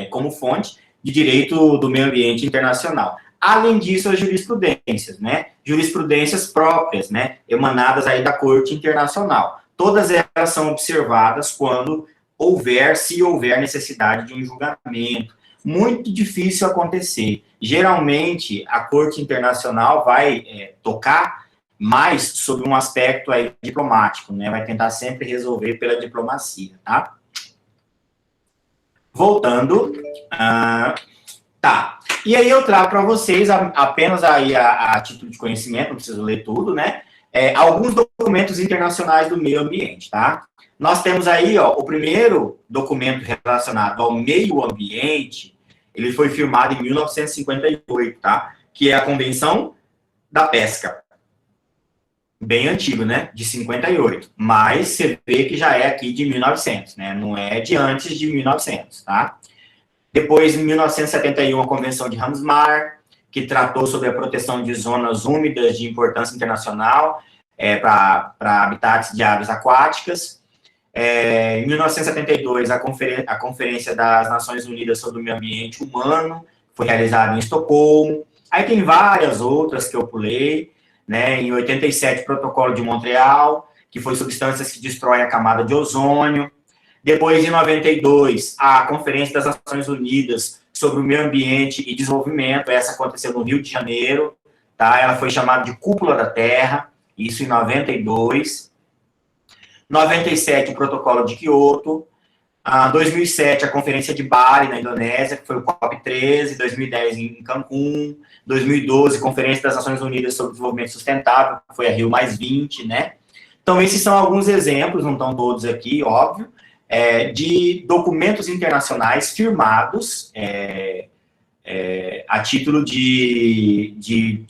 como fonte de direito do meio ambiente internacional. Além disso, as jurisprudências, né? Jurisprudências próprias, né? Emanadas aí da Corte Internacional. Todas elas são observadas quando se houver necessidade de um julgamento. Muito difícil acontecer. Geralmente, a Corte Internacional vai tocar mais sobre um aspecto aí diplomático, né? Vai tentar sempre resolver pela diplomacia, tá? Voltando, tá. E aí eu trago para vocês, apenas aí a título de conhecimento, não preciso ler tudo, né? Alguns documentos internacionais do meio ambiente, tá? Nós temos aí, ó, o primeiro documento relacionado ao meio ambiente, ele foi firmado em 1958, tá? Que é a Convenção da Pesca. Bem antigo, né? De 58. Mas você vê que já é aqui de 1900, né? Não é de antes de 1900, tá? Depois, em 1971, a Convenção de Ramsar, que tratou sobre a proteção de zonas úmidas de importância internacional para habitats de aves aquáticas. Em 1972, a Conferência das Nações Unidas sobre o Meio Ambiente Humano foi realizada em Estocolmo. Aí tem várias outras que eu pulei, né? Em 87, o Protocolo de Montreal, que foi substâncias que destroem a camada de ozônio. Depois, em 92, a Conferência das Nações Unidas sobre o Meio Ambiente e Desenvolvimento, essa aconteceu no Rio de Janeiro, tá? Ela foi chamada de Cúpula da Terra, isso em 92. 97, o Protocolo de Quioto. 2007, a Conferência de Bali, na Indonésia, que foi o COP13. 2010, em Cancún. 2012, Conferência das Nações Unidas sobre o Desenvolvimento Sustentável, que foi a Rio+20, né? Então, esses são alguns exemplos, não estão todos aqui, óbvio, de documentos internacionais firmados a título de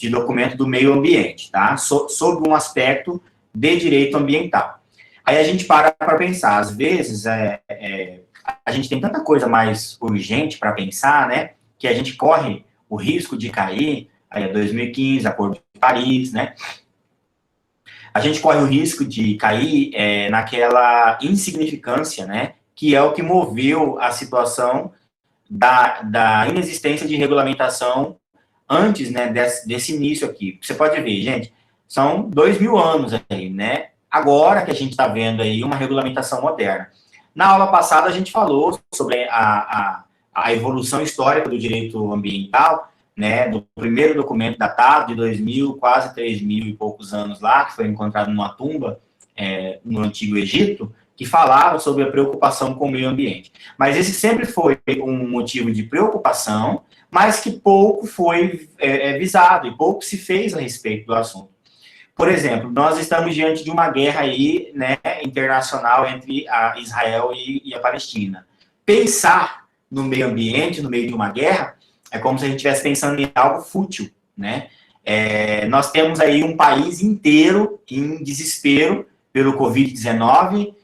documento do meio ambiente, tá? Sobre um aspecto de direito ambiental. Aí a gente para pensar, às vezes, a gente tem tanta coisa mais urgente para pensar, né, que a gente corre o risco de cair, aí 2015, Acordo de Paris, né, a gente corre o risco de cair naquela insignificância, né, que é o que moveu a situação da inexistência de regulamentação antes, né, desse início aqui. Você pode ver, gente, são 2000 anos aí, né, agora que a gente está vendo aí uma regulamentação moderna. Na aula passada a gente falou sobre a evolução histórica do direito ambiental, né, do primeiro documento datado de 2000, quase 3.000 e poucos anos lá, que foi encontrado numa tumba no Antigo Egito, que falava sobre a preocupação com o meio ambiente. Mas esse sempre foi um motivo de preocupação, mas que pouco foi visado e pouco se fez a respeito do assunto. Por exemplo, nós estamos diante de uma guerra aí, né, internacional entre a Israel e a Palestina. Pensar no meio ambiente, no meio de uma guerra, é como se a gente estivesse pensando em algo fútil, né? Nós temos aí um país inteiro em desespero pelo Covid-19,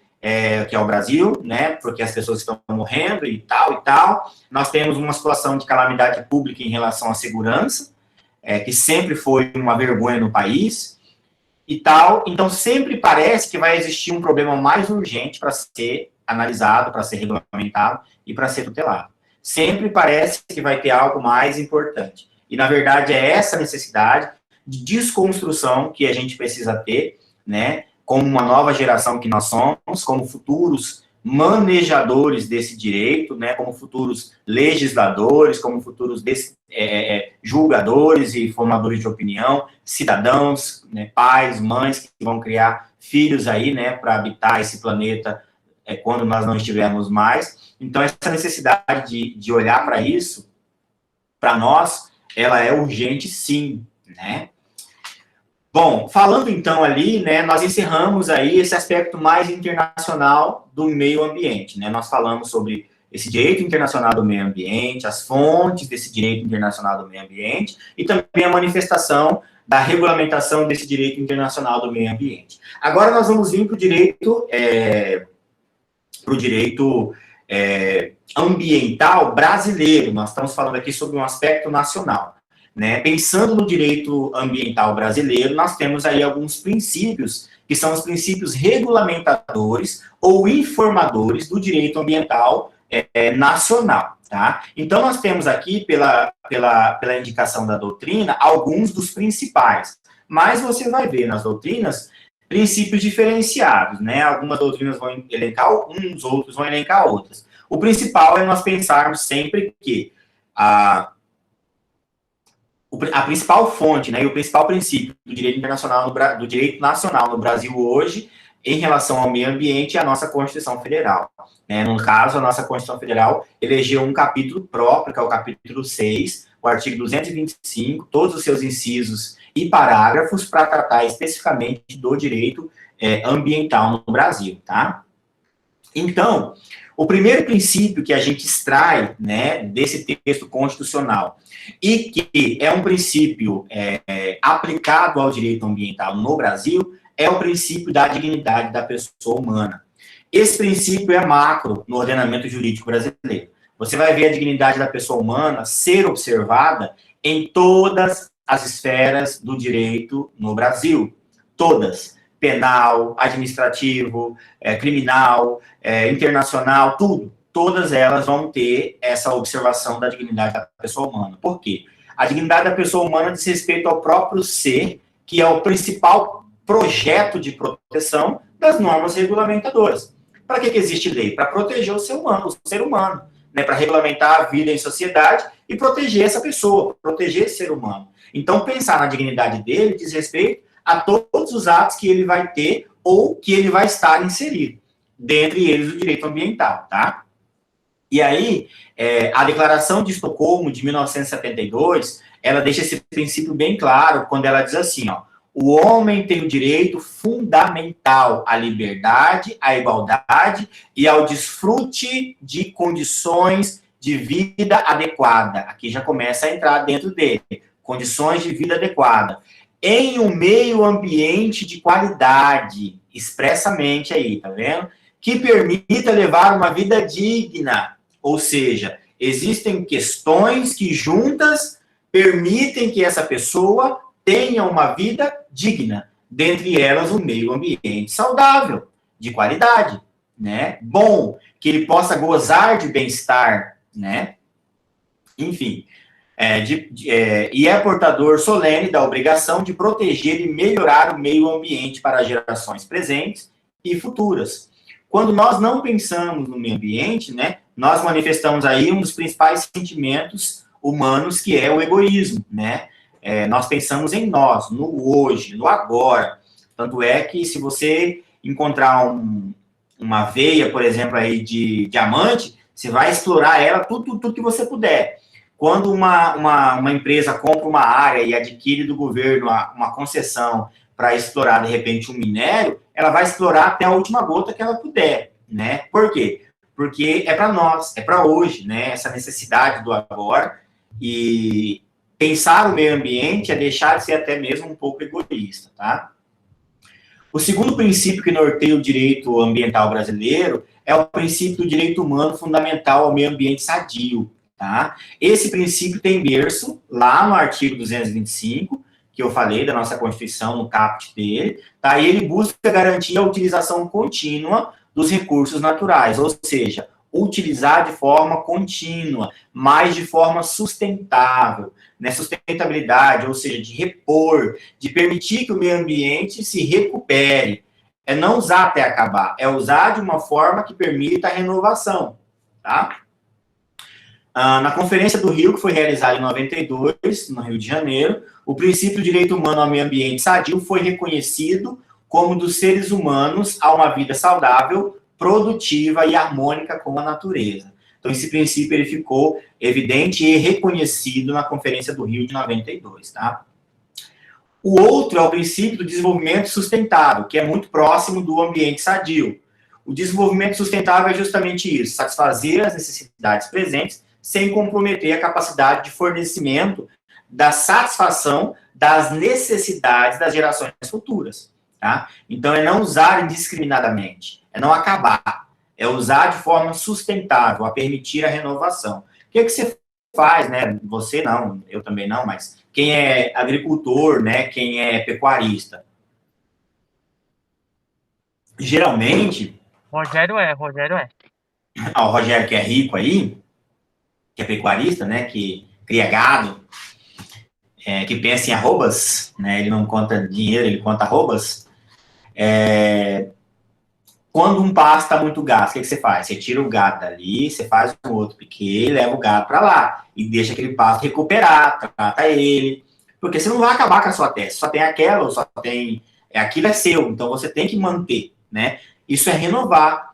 que é o Brasil, né? Porque as pessoas estão morrendo e tal e tal. Nós temos uma situação de calamidade pública em relação à segurança, que sempre foi uma vergonha no país e tal. Então, sempre parece que vai existir um problema mais urgente para ser analisado, para ser regulamentado e para ser tutelado. Sempre parece que vai ter algo mais importante. E, na verdade, é essa necessidade de desconstrução que a gente precisa ter, né, como uma nova geração que nós somos, como futuros manejadores desse direito, né, como futuros legisladores, como futuros julgadores e formadores de opinião, cidadãos, né, pais, mães que vão criar filhos aí, né, para habitar esse planeta quando nós não estivermos mais. Então, essa necessidade de olhar para isso, para nós, ela é urgente sim, né? Bom, falando então ali, né, nós encerramos aí esse aspecto mais internacional do meio ambiente, né? Nós falamos sobre esse direito internacional do meio ambiente, as fontes desse direito internacional do meio ambiente e também a manifestação da regulamentação desse direito internacional do meio ambiente. Agora nós vamos vir para o direito ambiental brasileiro. Nós estamos falando aqui sobre um aspecto nacional, né? Pensando no direito ambiental brasileiro, nós temos aí alguns princípios, que são os princípios regulamentadores ou informadores do direito ambiental nacional. tá? Então, nós temos aqui, pela indicação da doutrina, alguns dos principais, mas você vai ver nas doutrinas princípios diferenciados, né? Algumas doutrinas vão elencar uns, outros vão elencar outras. O principal é nós pensarmos sempre que a principal fonte, né, e o principal princípio do direito internacional, do direito nacional no Brasil hoje, em relação ao meio ambiente, é a nossa Constituição Federal. Né? No caso, a nossa Constituição Federal elegeu um capítulo próprio, que é o capítulo 6, o artigo 225, todos os seus incisos e parágrafos, para tratar especificamente do direito ambiental no Brasil, tá? Então, o primeiro princípio que a gente extrai, né, desse texto constitucional, e que é um princípio aplicado ao direito ambiental no Brasil, é o princípio da dignidade da pessoa humana. Esse princípio é macro no ordenamento jurídico brasileiro. Você vai ver a dignidade da pessoa humana ser observada em todas as esferas do direito no Brasil. Todas. Penal, administrativo, criminal, internacional, tudo. Todas elas vão ter essa observação da dignidade da pessoa humana. Por quê? A dignidade da pessoa humana diz respeito ao próprio ser, que é o principal projeto de proteção das normas regulamentadoras. Para que existe lei? Para proteger o ser humano, né? Para regulamentar a vida em sociedade e proteger essa pessoa, proteger esse ser humano. Então, pensar na dignidade dele diz respeito a todos os atos que ele vai ter ou que ele vai estar inserido, dentre eles o direito ambiental, tá? E aí, a Declaração de Estocolmo, de 1972, ela deixa esse princípio bem claro, quando ela diz assim, ó, o homem tem o direito fundamental à liberdade, à igualdade e ao desfrute de condições de vida adequada. Aqui já começa a entrar dentro dele. Condições de vida adequada. Em um meio ambiente de qualidade, expressamente aí, tá vendo? Que permita levar uma vida digna. Ou seja, existem questões que juntas permitem que essa pessoa tenha uma vida digna, dentre elas um meio ambiente saudável, de qualidade, né? Bom, que ele possa gozar de bem-estar, né? Enfim, e é portador solene da obrigação de proteger e melhorar o meio ambiente para gerações presentes e futuras. Quando nós não pensamos no meio ambiente, né, nós manifestamos aí um dos principais sentimentos humanos, que é o egoísmo, né? Nós pensamos em nós, no hoje, no agora. Tanto é que se você encontrar uma veia, por exemplo, aí de diamante, você vai explorar ela tudo que você puder. Quando uma empresa compra uma área e adquire do governo uma concessão para explorar, de repente, um minério, ela vai explorar até a última gota que ela puder, né? Por quê? Porque é para nós, é para hoje, né? Essa necessidade do agora. E pensar o meio ambiente é deixar de ser até mesmo um pouco egoísta, tá? O segundo princípio que norteia o direito ambiental brasileiro é o princípio do direito humano fundamental ao meio ambiente sadio, tá? Esse princípio tem berço lá no artigo 225, que eu falei da nossa Constituição, no caput dele, tá? E ele busca garantir a utilização contínua dos recursos naturais, ou seja, utilizar de forma contínua, mas de forma sustentável, né? Sustentabilidade, ou seja, de repor, de permitir que o meio ambiente se recupere. É não usar até acabar, é usar de uma forma que permita a renovação, tá? Na Conferência do Rio, que foi realizada em 92, no Rio de Janeiro, o princípio do direito humano ao meio ambiente sadio foi reconhecido como dos seres humanos a uma vida saudável, produtiva e harmônica com a natureza. Então, esse princípio ele ficou evidente e reconhecido na Conferência do Rio de 92, tá? O outro é o princípio do desenvolvimento sustentável, que é muito próximo do ambiente sadio. O desenvolvimento sustentável é justamente isso, satisfazer as necessidades presentes sem comprometer a capacidade de fornecimento da satisfação das necessidades das gerações futuras, tá? Então, é não usar indiscriminadamente, é não acabar, é usar de forma sustentável, a permitir a renovação. O que você faz, né? Você não, eu também não, mas quem é agricultor, né? Quem é pecuarista? Geralmente...
Rogério é.
o Rogério que é rico aí... que é pecuarista, né, que cria gado, que pensa em arrobas, né, ele não conta dinheiro, ele conta arrobas. Quando um pasto está muito gasto, o que você faz? Você tira o gado dali, você faz um outro piquê e leva o gado para lá. E deixa aquele pasto recuperar, trata ele. Porque você não vai acabar com a sua terra. Só tem aquela, ou só tem... aquilo é seu, então você tem que manter, né? Isso é renovar,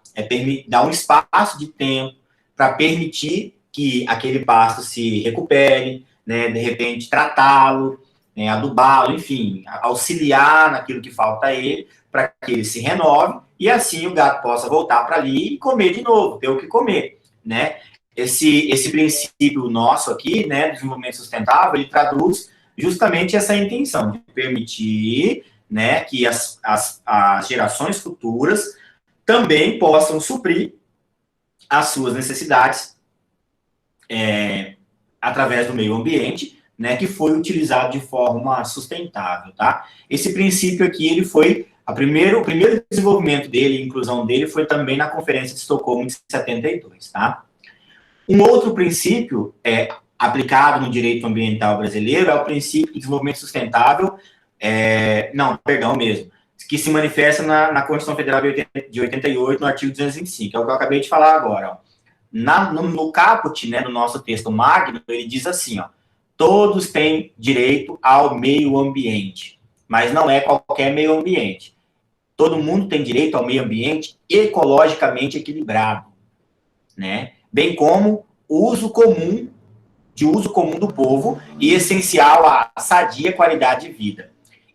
dar um espaço de tempo para permitir que aquele pasto se recupere, né? De repente tratá-lo, né? Adubá-lo, enfim, auxiliar naquilo que falta a ele, para que ele se renove e assim o gado possa voltar para ali e comer de novo, ter o que comer, né? Esse princípio nosso aqui, né, do desenvolvimento sustentável, ele traduz justamente essa intenção de permitir, né, que as gerações futuras também possam suprir as suas necessidades através do meio ambiente, né, que foi utilizado de forma sustentável, tá? Esse princípio aqui, ele foi o primeiro desenvolvimento dele, a inclusão dele, foi também na Conferência de Estocolmo de 72, tá? Um outro princípio aplicado no direito ambiental brasileiro é o princípio de desenvolvimento sustentável, que se manifesta na Constituição Federal de 88, no artigo 225, é o que eu acabei de falar agora, ó. No caput, né, no nosso texto magno, ele diz assim, ó, todos têm direito ao meio ambiente, mas não é qualquer meio ambiente. Todo mundo tem direito ao meio ambiente ecologicamente equilibrado, né? Bem como uso comum do povo e essencial à sadia qualidade de vida.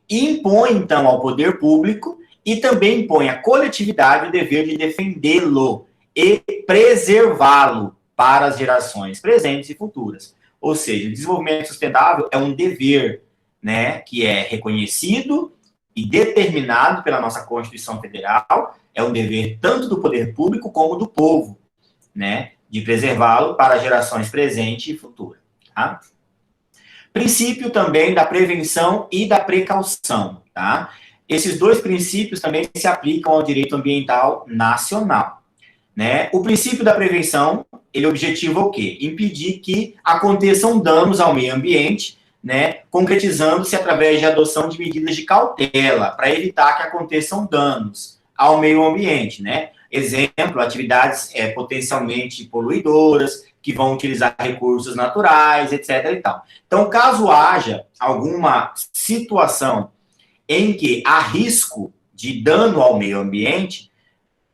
Impõe, então, ao poder público e também impõe à coletividade o dever de defendê-lo e preservá-lo para as gerações presentes e futuras. Ou seja, o desenvolvimento sustentável é um dever, né, que é reconhecido e determinado pela nossa Constituição Federal, é um dever tanto do poder público como do povo, né, de preservá-lo para gerações presentes e futuras. Tá? Princípio também da prevenção e da precaução. Tá? Esses dois princípios também se aplicam ao direito ambiental nacional. Né? O princípio da prevenção, ele objetiva o quê? Impedir que aconteçam danos ao meio ambiente, né, concretizando-se através de adoção de medidas de cautela para evitar que aconteçam danos ao meio ambiente, né? Exemplo, atividades potencialmente poluidoras, que vão utilizar recursos naturais, etc. e tal. Então, caso haja alguma situação em que há risco de dano ao meio ambiente,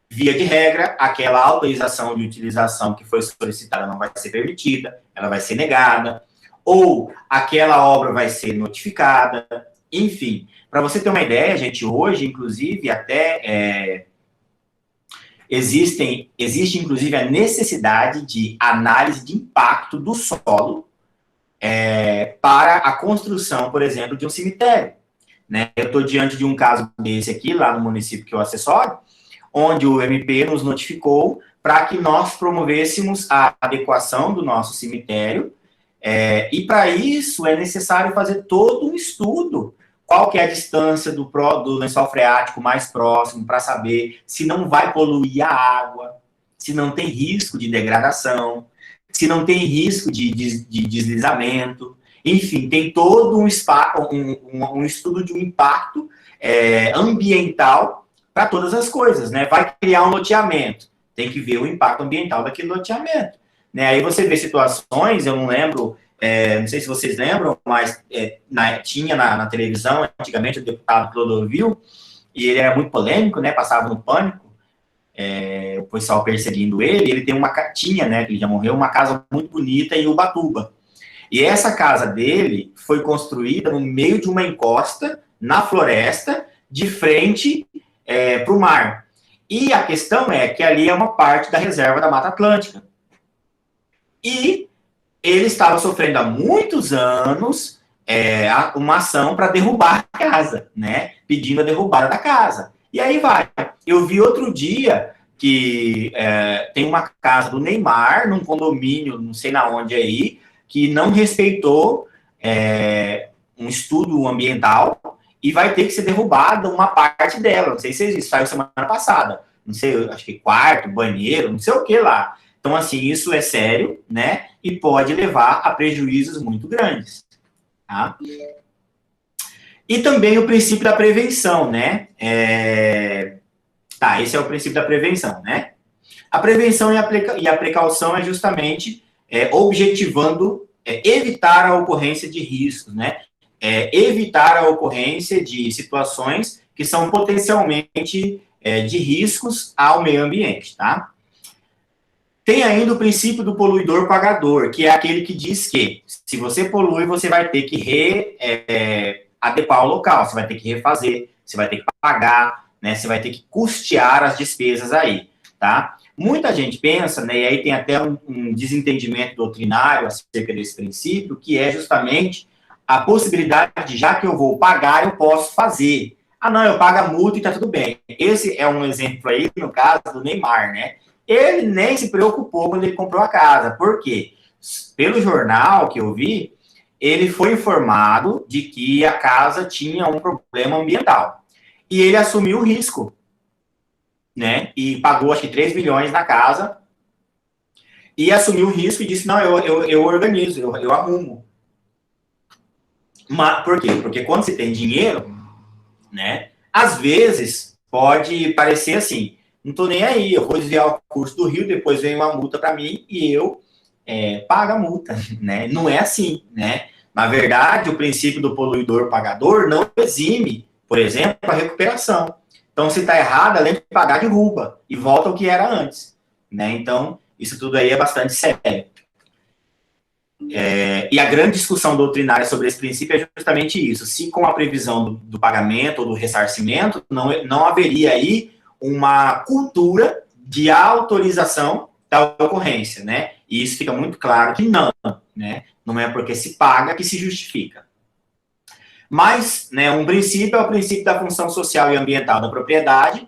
via de regra, aquela autorização de utilização que foi solicitada não vai ser permitida, ela vai ser negada, ou aquela obra vai ser notificada, enfim. Para você ter uma ideia, gente, hoje, inclusive, até existe, inclusive, a necessidade de análise de impacto do solo para a construção, por exemplo, de um cemitério. Né? Eu estou diante de um caso desse aqui, lá no município que eu assessoro, onde o MP nos notificou para que nós promovêssemos a adequação do nosso cemitério. E para isso é necessário fazer todo um estudo. Qual que é a distância do lençol freático mais próximo para saber se não vai poluir a água, se não tem risco de degradação, se não tem risco de deslizamento. Enfim, tem todo um estudo de um impacto ambiental para todas as coisas, né? Vai criar um loteamento, tem que ver o impacto ambiental daquele loteamento. Né? Aí você vê situações, eu não lembro, não sei se vocês lembram, mas tinha na televisão, antigamente, o deputado Clodovil, e ele era muito polêmico, né? Passava no Pânico, o pessoal perseguindo ele tem tinha, né, que ele já morreu, uma casa muito bonita em Ubatuba. E essa casa dele foi construída no meio de uma encosta, na floresta, de frente para o mar. E a questão é que ali é uma parte da reserva da Mata Atlântica. E ele estava sofrendo há muitos anos uma ação para derrubar a casa, né? Pedindo a derrubada da casa. E aí vai. Eu vi outro dia que tem uma casa do Neymar, num condomínio, não sei na onde aí, que não respeitou um estudo ambiental e vai ter que ser derrubada uma parte dela. Não sei se isso saiu semana passada. Não sei, acho que quarto, banheiro, não sei o que lá. Então, assim, isso é sério, né? e pode levar a prejuízos muito grandes, tá? E também o princípio da prevenção, né? Esse é o princípio da prevenção, né? A prevenção e a precaução é justamente objetivando evitar a ocorrência de riscos, né? Evitar a ocorrência de situações que são potencialmente de riscos ao meio ambiente, tá? Tem ainda o princípio do poluidor pagador, que é aquele que diz que se você polui, você vai ter que adequar o local, você vai ter que refazer, você vai ter que pagar, né? Você vai ter que custear as despesas aí, tá? Muita gente pensa, né, e aí tem até um desentendimento doutrinário acerca desse princípio, que é justamente a possibilidade de, já que eu vou pagar, eu posso fazer. Ah, não, eu pago a multa e tá tudo bem. Esse é um exemplo aí, no caso do Neymar, né? Ele nem se preocupou quando ele comprou a casa. Por quê? Pelo jornal que eu vi, ele foi informado de que a casa tinha um problema ambiental. E ele assumiu o risco, né? E pagou, acho que 3 milhões na casa. E assumiu o risco e disse, não, eu organizo, eu arrumo. Mas, por quê? Porque quando você tem dinheiro, né? Às vezes, pode parecer assim, não tô nem aí, eu vou desviar o curso do Rio, depois vem uma multa para mim e eu pago a multa, né? Não é assim, né? Na verdade, o princípio do poluidor pagador não exime, por exemplo, a recuperação. Então, se está errado, além de pagar, derruba e volta ao que era antes, né? Então, isso tudo aí é bastante sério. E a grande discussão doutrinária sobre esse princípio é justamente isso. Se com a previsão do pagamento ou do ressarcimento, não haveria aí uma cultura de autorização da ocorrência, né? E isso fica muito claro que não, né? Não é porque se paga que se justifica. Mas, né, um princípio é o princípio da função social e ambiental da propriedade.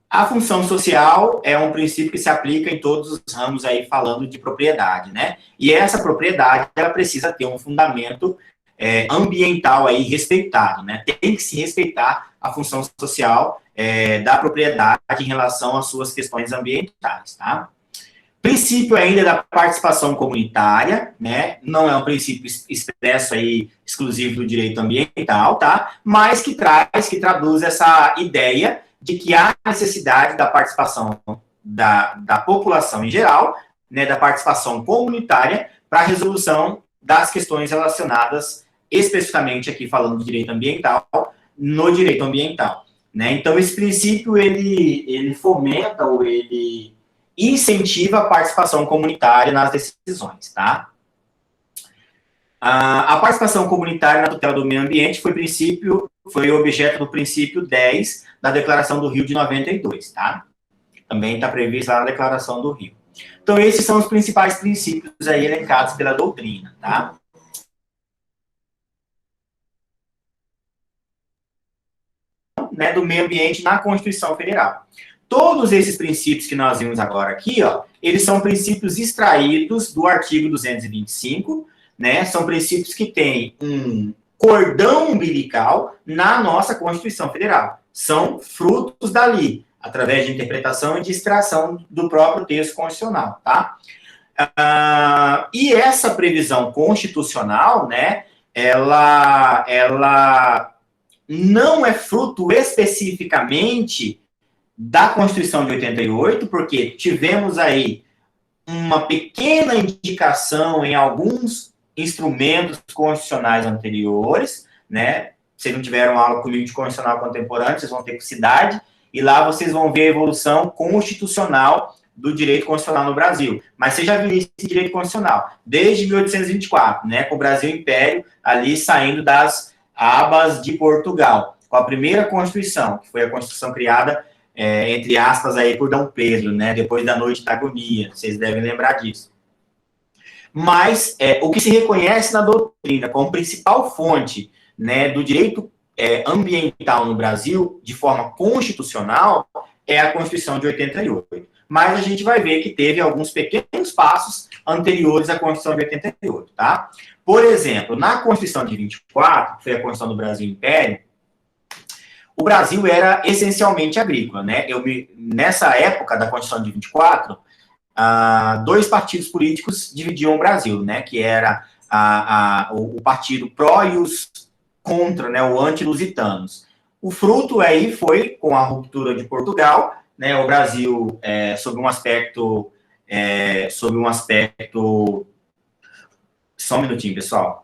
A função social é um princípio que se aplica em todos os ramos aí falando de propriedade, né? E essa propriedade, ela precisa ter um fundamento ambiental aí respeitado, né? Tem que se respeitar a função social da propriedade em relação às suas questões ambientais, tá? Princípio ainda da participação comunitária, né? Não é um princípio expresso aí, exclusivo do direito ambiental, tá? Mas que traduz essa ideia de que há necessidade da participação da população em geral, né? Da participação comunitária para a resolução das questões relacionadas, especificamente aqui falando do direito ambiental, no direito ambiental, né? Então, esse princípio, ele fomenta ou ele incentiva a participação comunitária nas decisões, tá? A participação comunitária na tutela do meio ambiente foi objeto do princípio 10 da Declaração do Rio de 92, tá? Também está previsto lá na Declaração do Rio. Então, esses são os principais princípios aí elencados pela doutrina, tá? Né, do meio ambiente na Constituição Federal. Todos esses princípios que nós vimos agora aqui, ó, eles são princípios extraídos do artigo 225, né? São princípios que têm um cordão umbilical na nossa Constituição Federal. São frutos dali, através de interpretação e de extração do próprio texto constitucional, tá? E essa previsão constitucional, né, ela não é fruto especificamente da Constituição de 88, porque tivemos aí uma pequena indicação em alguns instrumentos constitucionais anteriores, né? Vocês não tiveram aula comigo de constitucional contemporâneo, vocês vão ter cidade, e lá vocês vão ver a evolução constitucional do direito constitucional no Brasil. Mas você já viu esse direito constitucional desde 1824, né? Com o Brasil Império ali saindo das abas de Portugal, com a primeira Constituição, que foi a Constituição criada entre aspas, aí por Dom Pedro, né, depois da Noite da Agonia, vocês devem lembrar disso. Mas o que se reconhece na doutrina como principal fonte, né, do direito ambiental no Brasil, de forma constitucional, é a Constituição de 88. Mas a gente vai ver que teve alguns pequenos passos anteriores à Constituição de 88, tá? Por exemplo, na Constituição de 24, que foi a Constituição do Brasil Império, o Brasil era essencialmente agrícola, né? Nessa época da Constituição de 24, dois partidos políticos dividiam o Brasil, né? Que era o partido pró e os contra, né? O anti-lusitanos. O fruto aí foi com a ruptura de Portugal, né? O Brasil, sob um aspecto, só um minutinho, pessoal.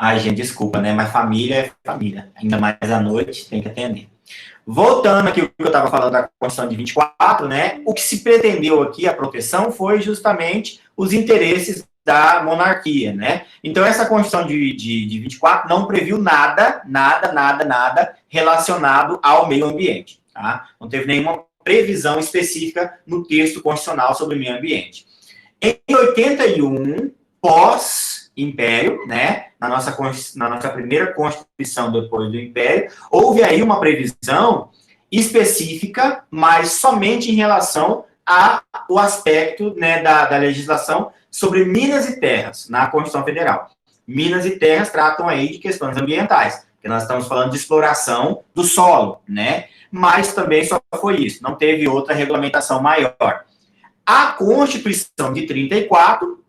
Ai, gente, desculpa, né? Mas família é família. Ainda mais à noite, tem que atender. Voltando aqui ao que eu estava falando da Constituição de 24, né? O que se pretendeu aqui, a proteção, foi justamente os interesses da monarquia, né? Então, essa Constituição de 24 não previu nada relacionado ao meio ambiente, tá? Não teve nenhuma previsão específica no texto constitucional sobre o meio ambiente. Em 81, pós-Império, né, na nossa primeira Constituição depois do Império, houve aí uma previsão específica, mas somente em relação ao aspecto, né, da legislação sobre minas e terras na Constituição Federal. Minas e terras tratam aí de questões ambientais, porque nós estamos falando de exploração do solo, né, mas também só foi isso, não teve outra regulamentação maior. A Constituição de 34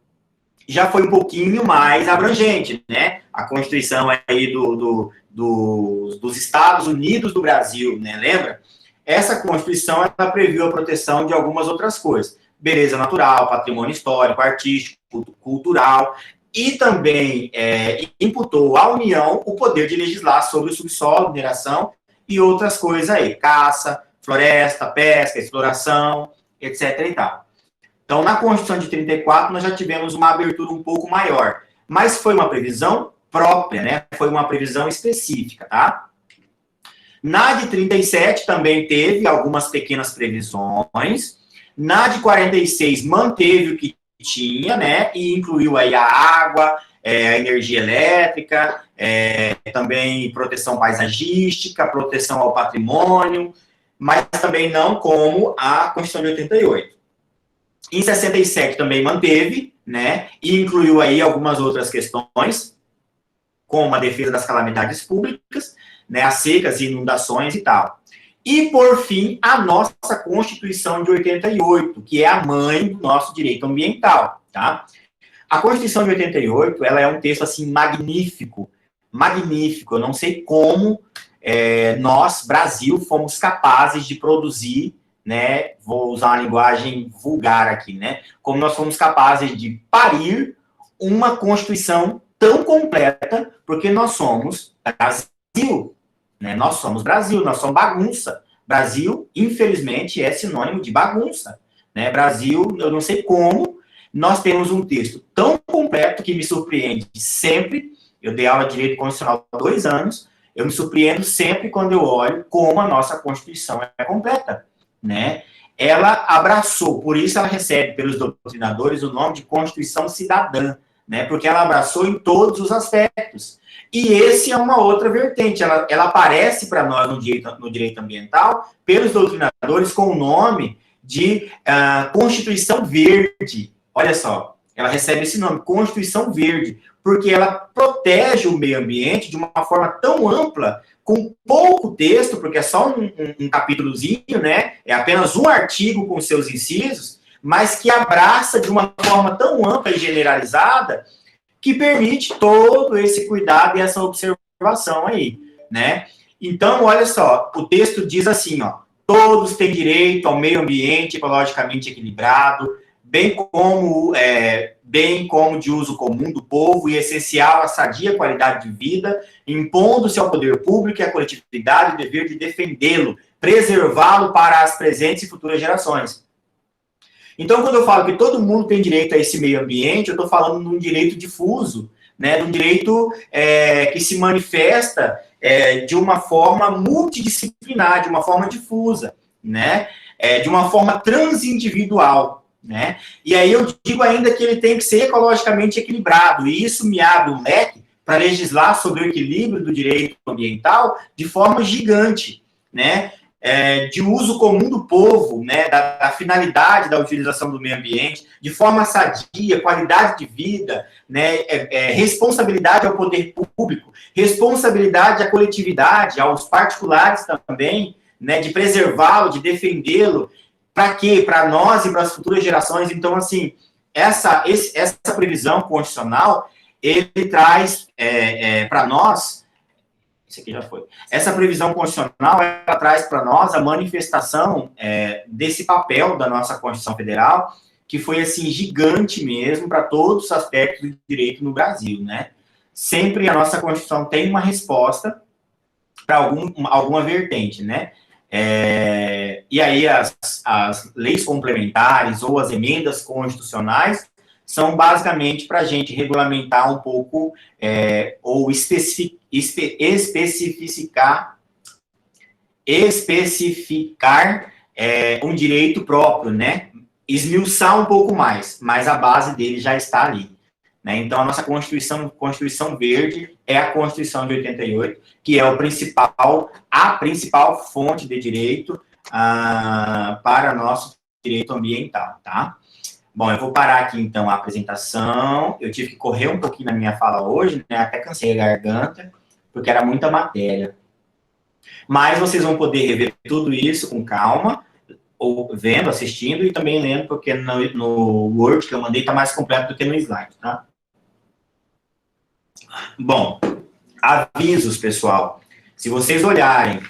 já foi um pouquinho mais abrangente, né? A Constituição aí dos Estados Unidos do Brasil, né? Lembra? Essa Constituição, ela previu a proteção de algumas outras coisas. Beleza natural, patrimônio histórico, artístico, cultural, e também imputou à União o poder de legislar sobre o subsolo, mineração e outras coisas aí. Caça, floresta, pesca, exploração, etc. e tal. Então, na Constituição de 34, nós já tivemos uma abertura um pouco maior. Mas foi uma previsão própria, né? Foi uma previsão específica, tá? Na de 37 também teve algumas pequenas previsões. Na de 46 manteve o que tinha, né? E incluiu aí a água, a energia elétrica, também proteção paisagística, proteção ao patrimônio, mas também não como a Constituição de 88. Em 67 também manteve, né, e incluiu aí algumas outras questões, como a defesa das calamidades públicas, né, as secas e inundações e tal. E, por fim, a nossa Constituição de 88, que é a mãe do nosso direito ambiental, tá? A Constituição de 88, ela é um texto, assim, magnífico, magnífico. Eu não sei como nós, Brasil, fomos capazes de produzir, né, vou usar uma linguagem vulgar aqui, né, como nós fomos capazes de parir uma Constituição tão completa, porque nós somos Brasil, né, nós somos Brasil, nós somos bagunça. Brasil, infelizmente, é sinônimo de bagunça, né, Brasil, eu não sei como, nós temos um texto tão completo que me surpreende sempre. Eu dei aula de Direito Constitucional há 2 anos, eu me surpreendo sempre quando eu olho como a nossa Constituição é completa, né? Ela abraçou, por isso ela recebe pelos doutrinadores o nome de Constituição Cidadã, né? Porque ela abraçou em todos os aspectos. E esse é uma outra vertente, ela aparece para nós no direito ambiental pelos doutrinadores com o nome de Constituição Verde. Olha só, ela recebe esse nome, Constituição Verde, porque ela protege o meio ambiente de uma forma tão ampla, com pouco texto, porque é só um capítulozinho, né? É apenas um artigo com seus incisos, mas que abraça de uma forma tão ampla e generalizada que permite todo esse cuidado e essa observação aí, né? Então, olha só, o texto diz assim, ó, todos têm direito ao meio ambiente ecologicamente equilibrado, bem como de uso comum do povo e essencial à sadia qualidade de vida, impondo-se ao poder público e à coletividade o dever de defendê-lo, preservá-lo para as presentes e futuras gerações. Então, quando eu falo que todo mundo tem direito a esse meio ambiente, eu estou falando de um direito difuso, né, de um direito que se manifesta de uma forma multidisciplinar, de uma forma difusa, né, de uma forma transindividual, né, e aí eu digo ainda que ele tem que ser ecologicamente equilibrado, e isso me abre um leque para legislar sobre o equilíbrio do direito ambiental de forma gigante, né, de uso comum do povo, né, da finalidade da utilização do meio ambiente, de forma sadia, qualidade de vida, né, responsabilidade ao poder público, responsabilidade à coletividade, aos particulares também, né, de preservá-lo, de defendê-lo. Para quê? Para nós e para as futuras gerações. Então, assim, essa previsão constitucional, ele traz para nós. Isso aqui já foi. Essa previsão constitucional, ela traz para nós a manifestação desse papel da nossa Constituição Federal, que foi, assim, gigante mesmo para todos os aspectos do direito no Brasil, né? Sempre a nossa Constituição tem uma resposta para alguma vertente, né? E aí as leis complementares ou as emendas constitucionais são basicamente para a gente regulamentar um pouco ou especificar um direito próprio, né? Esmiuçar um pouco mais, mas a base dele já está ali, né? Então, a nossa Constituição Verde é a Constituição de 88, que é a principal fonte de direito para nosso direito ambiental, tá? Bom, eu vou parar aqui, então, a apresentação. Eu tive que correr um pouquinho na minha fala hoje, né? Até cansei a garganta, porque era muita matéria. Mas vocês vão poder rever tudo isso com calma, ou vendo, assistindo, e também lendo, porque no Word que eu mandei está mais completo do que no slide, tá? Bom, avisos, pessoal. Se vocês olharem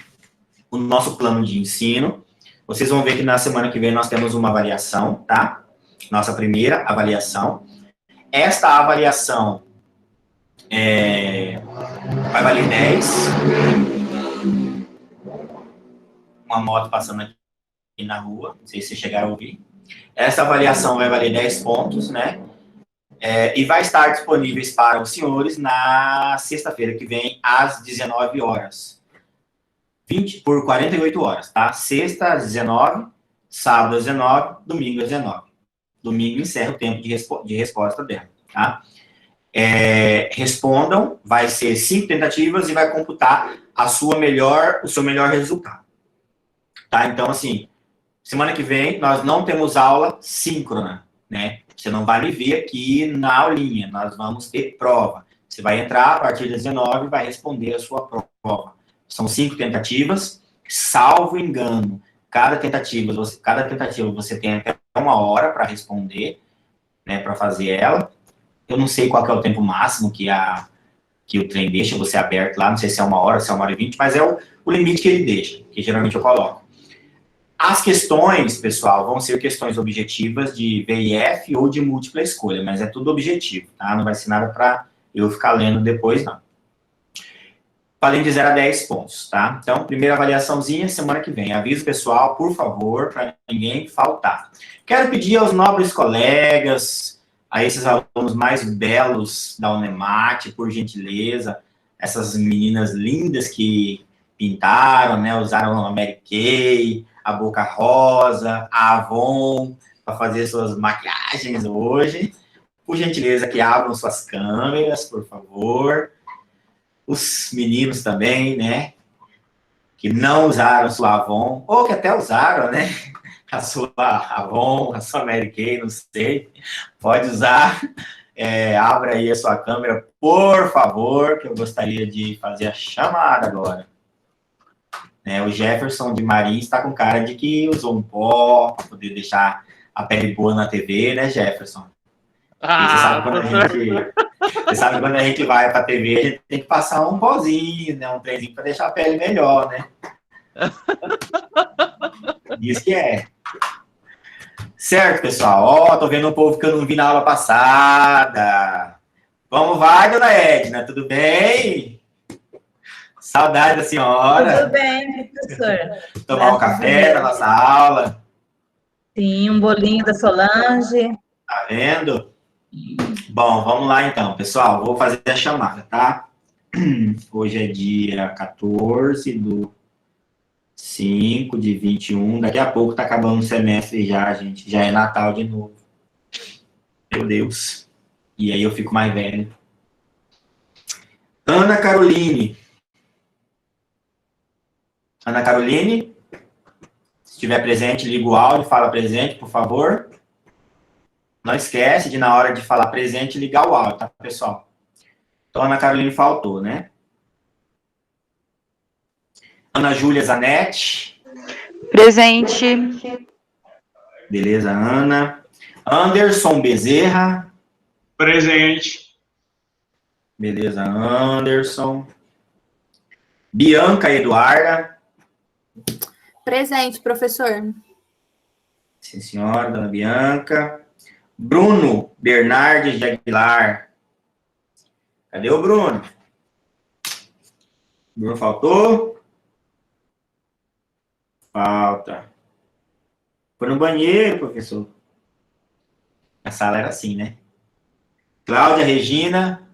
o nosso plano de ensino, vocês vão ver que na semana que vem nós temos uma avaliação, tá? Nossa primeira avaliação. Esta avaliação vai valer 10. Uma moto passando aqui na rua, não sei se vocês chegaram a ouvir. Essa avaliação vai valer 10 pontos, né? E vai estar disponíveis para os senhores na sexta-feira que vem, às 19 horas. 20 por 48 horas, tá? Sexta às 19, sábado às 19, domingo às 19. Domingo encerra o tempo de resposta dela, tá? Respondam, vai ser 5 tentativas e vai computar o seu melhor resultado. Tá? Então, assim, semana que vem nós não temos aula síncrona, né? Você não vai me ver aqui na aulinha, nós vamos ter prova. Você vai entrar a partir das 19 e vai responder a sua prova. São 5 tentativas, salvo engano. Cada tentativa você tem até 1 hora para responder, né, para fazer ela. Eu não sei qual que é o tempo máximo que o trem deixa você aberto lá, não sei se é 1 hora, se é 1h20, mas é o limite que ele deixa, que geralmente eu coloco. As questões, pessoal, vão ser questões objetivas de VIF ou de múltipla escolha, mas é tudo objetivo, tá? Não vai ser nada para eu ficar lendo depois, não. Falei de 0 a 10 pontos, tá? Então, primeira avaliaçãozinha, semana que vem. Aviso, pessoal, por favor, para ninguém faltar. Quero pedir aos nobres colegas, a esses alunos mais belos da Unemate, por gentileza, essas meninas lindas que pintaram, né? Usaram a Mary Kay, a Boca Rosa, a Avon, para fazer suas maquiagens hoje. Por gentileza, que abram suas câmeras, por favor. Os meninos também, né, que não usaram sua Avon, ou que até usaram, né, a sua Avon, a sua Mary Kay, não sei, pode usar. Abra aí a sua câmera, por favor, que eu gostaria de fazer a chamada agora. O Jefferson de Marins está com cara de que usou um pó para poder deixar a pele boa na TV, né, Jefferson? Você sabe quando a gente vai para a TV, a gente tem que passar um pozinho, né, um trenzinho para deixar a pele melhor, né? Isso que é. Certo, pessoal. Ó, tô vendo o povo que eu não vi na aula passada. Como vai, dona Edna? Tudo bem? Saudade da senhora.
Tudo bem, professor?
Tomar um café na nossa aula.
Sim, um bolinho da Solange.
Tá vendo? Bom, vamos lá então, pessoal. Vou fazer a chamada, tá? Hoje é dia 14/5/21. Daqui a pouco tá acabando o semestre já, gente. Já é Natal de novo. Meu Deus. E aí eu fico mais velho. Ana Caroline. Ana Caroline? Se estiver presente, liga o áudio, fala presente, por favor. Não esquece de, na hora de falar presente, ligar o áudio, tá, pessoal? Então, Ana Caroline faltou, né? Ana Júlia Zanetti.
Presente.
Beleza, Ana. Anderson Bezerra.
Presente.
Beleza, Anderson. Bianca Eduarda.
Presente, professor.
Sim, senhora, dona Bianca. Bruno Bernardes de Aguilar. Cadê o Bruno? Bruno faltou? Falta. Foi no banheiro, professor. A sala era assim, né? Cláudia Regina.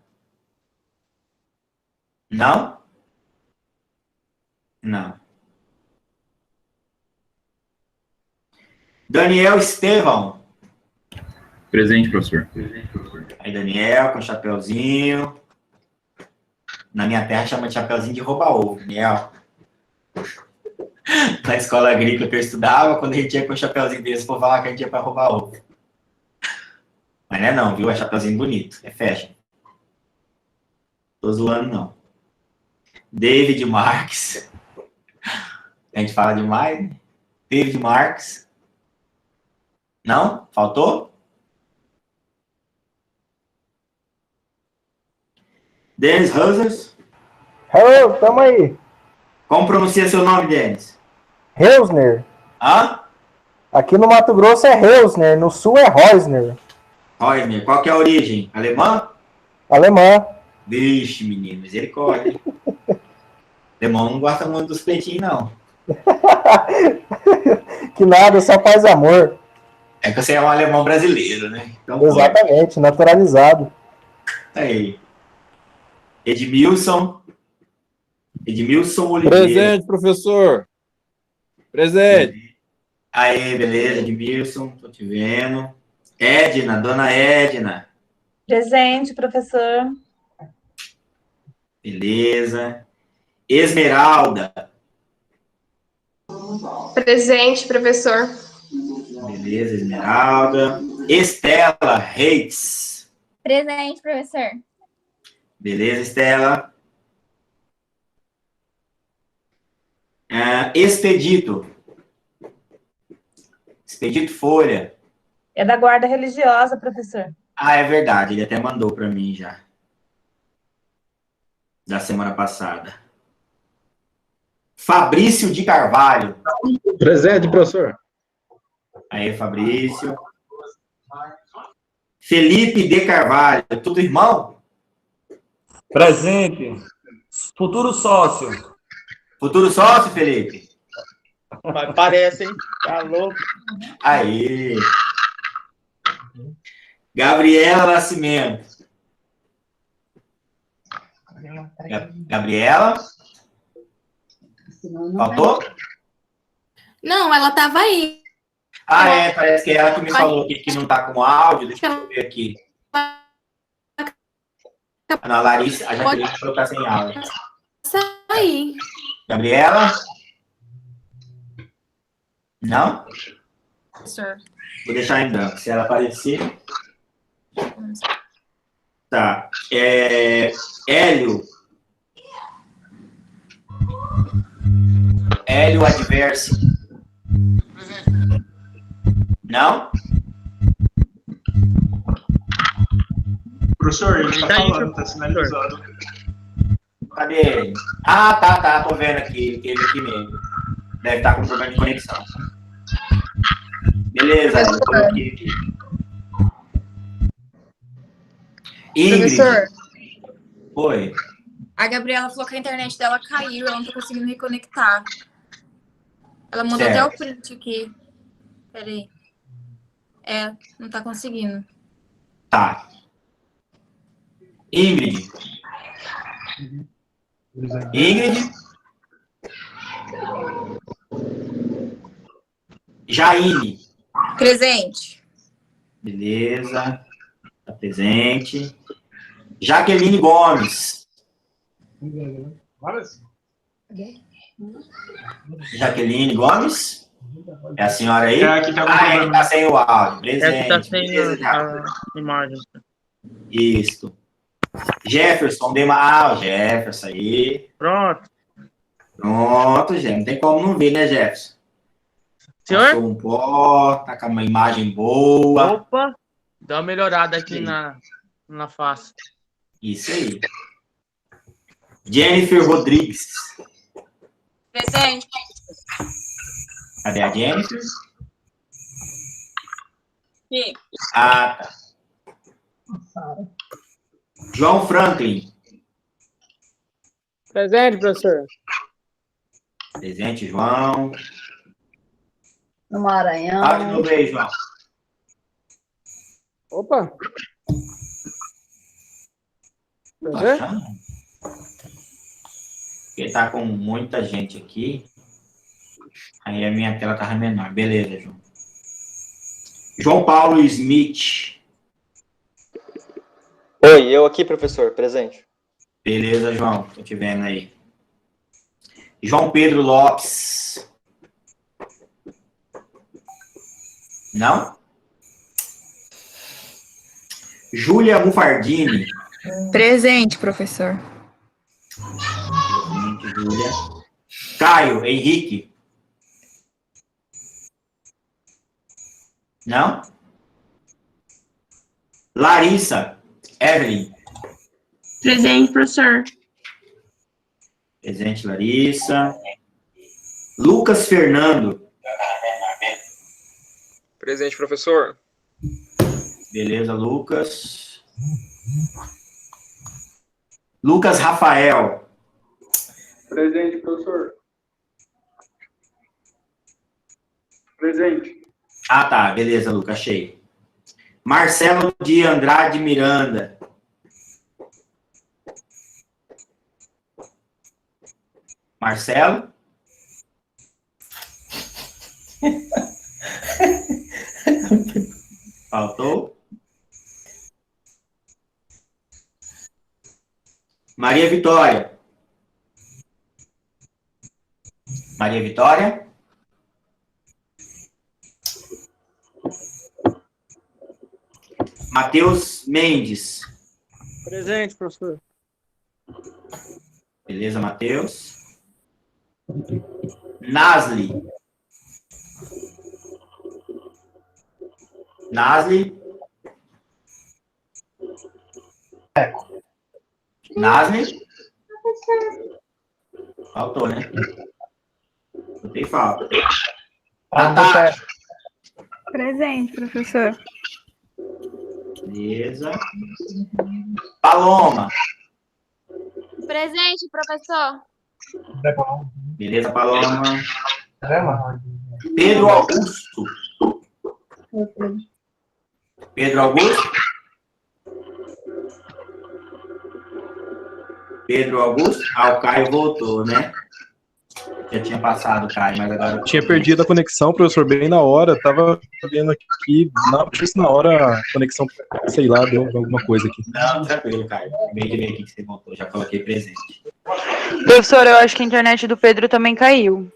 Não? Não. Daniel Estevão.
Presente, professor.
Aí, Daniel, com chapeuzinho. Na minha terra chama de chapeuzinho de rouba-ovo, Daniel. Na escola agrícola que eu estudava, quando a gente ia com o chapeuzinho desse, por falar que a gente ia para roubar ovo. Mas não é não, viu? É chapeuzinho bonito. É fashion. Tô zoando, não. David Marques. A gente fala demais, né? David Marques. Não? Faltou? Denis Husers.
Hello, tamo aí.
Como pronuncia seu nome, Denis?
Reusner.
Hã?
Aqui no Mato Grosso é Reusner, no sul é Reusner.
Reusner. Qual que é a origem? Alemã?
Alemã.
Vixe, menino, misericórdia. Alemão não gosta muito dos peitinhos, não.
Que nada, só faz amor.
É que você é um alemão brasileiro, né? Então,
exatamente, pode. Naturalizado.
Aí. Edmilson Oliveira.
Presente, professor. Presente.
Aí, beleza, Edmilson, tô te vendo. Edna, dona Edna.
Presente, professor.
Beleza. Esmeralda.
Presente, professor.
Beleza, Esmeralda. Estela Reis.
Presente, professor.
Beleza, Estela. Expedito. Expedito Folha.
É da guarda religiosa, professor.
Ah, é verdade. Ele até mandou para mim já. Da semana passada. Fabrício de Carvalho.
Presente, professor.
Aí, Fabrício. Felipe de Carvalho. Tudo irmão?
Presente. Futuro sócio.
Futuro sócio, Felipe?
Mas parece, hein? Tá louco.
Aí. Gabriela Nascimento. Gabriela? Faltou?
Não, ela tava aí.
Ah, é, parece que é ela que me falou que não tá com áudio. Deixa eu ver aqui. Ana Larissa, a Jaqueline falou que tá sem áudio.
Aí.
Gabriela? Não?
Professor.
Vou deixar em branco. Se ela aparecer. Tá. Hélio. Hélio Adverso. Não?
Professor, ele tá falando, tá sinalizando.
Cadê ele? Ah, tá. Tô vendo aqui. Ele aqui mesmo. Deve estar com problema de conexão. Beleza, eu coloquei aqui. Ingrid.
Professor,
Oi.
a Gabriela falou que a internet dela caiu, ela não tá conseguindo reconectar. Ela mandou
Certo.
até o print aqui. Peraí. Não tá conseguindo.
Tá. Ingrid. Ingrid. Jaine.
Presente.
Beleza. Tá presente. Jaqueline Gomes. Jaqueline Gomes? É a senhora aí?
Aqui tá com problema.
Tá sem o áudio.
Essa tá
Presente.
sem
Beleza,
a imagem.
Isso. Jefferson, o Jefferson aí.
Pronto.
Pronto, Jefferson. Não tem como não ver, né, Jefferson?
Senhor?
Passou um pó, tá com uma imagem boa.
Opa! Dá uma melhorada aqui na face.
Isso aí. Jennifer Rodrigues.
Presente.
Cadê a Jennifer?
Sim.
Ah, tá. João Franklin.
Presente, professor.
Presente, João.
No Maranhão.
Fala de novo aí, João.
Opa!
Baixando. Porque tá com muita gente aqui. Aí a minha tela tava menor. Beleza, João. João Paulo Smith.
Oi, eu aqui, professor, presente.
Beleza, João. Tô te vendo aí. João Pedro Lopes. Não? Júlia Mufardini.
Presente, professor.
Presente, Júlia. Caio Henrique. Não? Larissa Evelyn.
Presente, professor.
Presente, Larissa. Lucas Fernando.
Presente, professor.
Beleza, Lucas. Lucas Rafael.
Presente, professor. Presente.
Ah, tá. Beleza, Lucas. Achei. Marcelo de Andrade Miranda. Marcelo? Faltou? Maria Vitória. Maria Vitória? Matheus Mendes.
Presente, professor.
Beleza, Matheus. Nasli. Nasli. Nasli. Faltou, né? Não tem falta. Natália.
Presente, professor.
Beleza. Paloma.
Presente, professor.
Beleza, Paloma. Pedro Augusto. Pedro Augusto. Pedro Augusto. Ah, o Caio voltou, né? Já tinha passado o Caio, mas agora...
Tinha perdido a conexão, professor, bem na hora. Tava vendo aqui, na hora a conexão, sei lá, deu alguma coisa aqui.
Não, tranquilo, Caio. Acabei de ver aqui que você voltou, já coloquei presente.
Professor, eu acho que a internet do Pedro também caiu.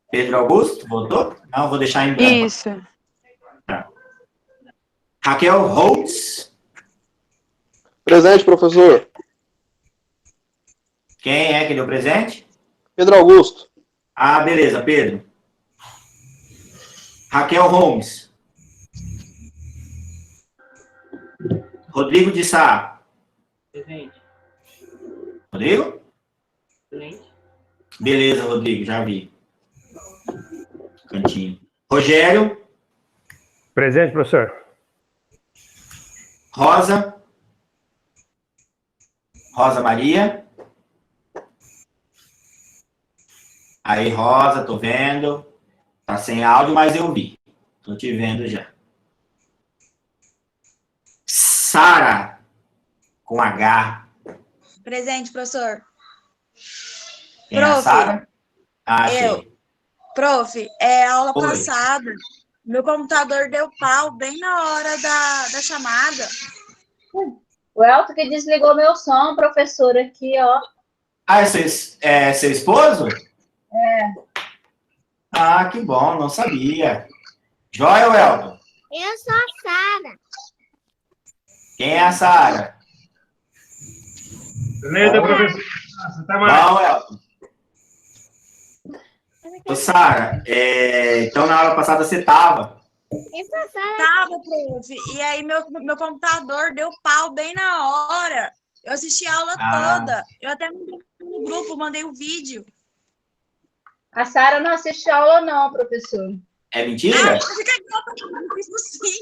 Pedro Augusto, voltou? Não, vou deixar em branco.
Isso.
Tá. Raquel Holtz.
Presente, professor.
Quem é que deu presente?
Pedro Augusto.
Ah, beleza, Pedro. Raquel Holmes. Rodrigo de Sá.
Presente.
Rodrigo?
Presente.
Beleza, Rodrigo, já vi. Cantinho. Rogério.
Presente, professor.
Rosa. Rosa Maria. Aí, Rosa, tô vendo. Tá sem áudio, mas eu vi. Tô te vendo já. Sara, com H.
Presente, professor.
Quem é a
Prof.
Sara? Ah, achei.
Eu. Prof, aula
Oi.
passada, meu computador deu pau bem na hora da chamada.
O Elton que desligou meu som, professor, aqui, ó.
Ah, é seu esposo? Ah, que bom, não sabia. Joia, Welton?
Eu sou a Sara.
Quem é a Sara?
Beleza, professor. Você tá mais.
Bom, Welton. Ô, Sara, então na aula passada você estava.
Eu sou a Sara.
Tava, prof. E aí meu computador deu pau bem na hora. Eu assisti a aula toda. Eu até mandei no grupo, mandei o vídeo.
A Sara não assiste aula, não, professor.
É mentira?
Isso sim.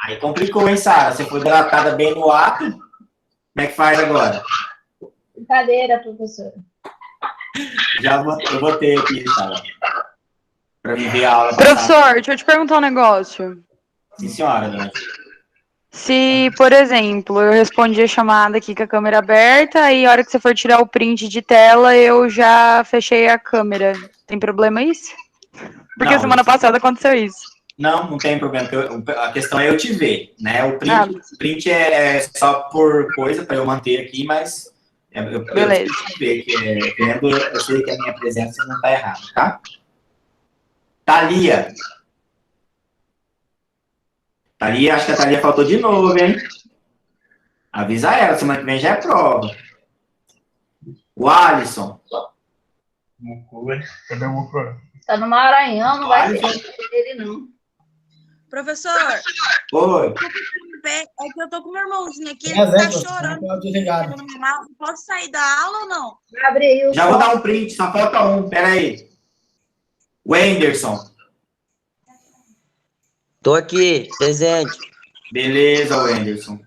Aí complicou, hein, Sara? Você foi hidratada bem no ato. Como é que faz agora?
Brincadeira, professor.
Eu botei aqui, Sara. Para me ver a aula.
Professor, deixa eu te perguntar um negócio.
Sim, senhora, dona.
Se, por exemplo, eu respondi a chamada aqui com a câmera aberta e a hora que você for tirar o print de tela, eu já fechei a câmera. Tem problema isso? Porque
Não,
semana passada aconteceu isso.
Não tem problema. A questão é eu te ver, né? O print é só por coisa para eu manter aqui, mas
Beleza.
Eu te ver que vendo, eu sei que a minha presença não está errada, tá? Thalia. Thalia, acho que a Thalia faltou de novo, hein? Avisa ela, semana que vem já é prova. O Alisson.
Cadê o Mucura?
Tá no Maranhão, não vai ser dele, não.
Professor.
Oi.
É que eu tô com meu irmãozinho aqui, ele tá chorando. Posso sair da aula ou não?
Gabriel.
Já vou dar um print, só falta um. Pera aí. Wenderson.
Tô aqui, presente.
Beleza, Wenderson.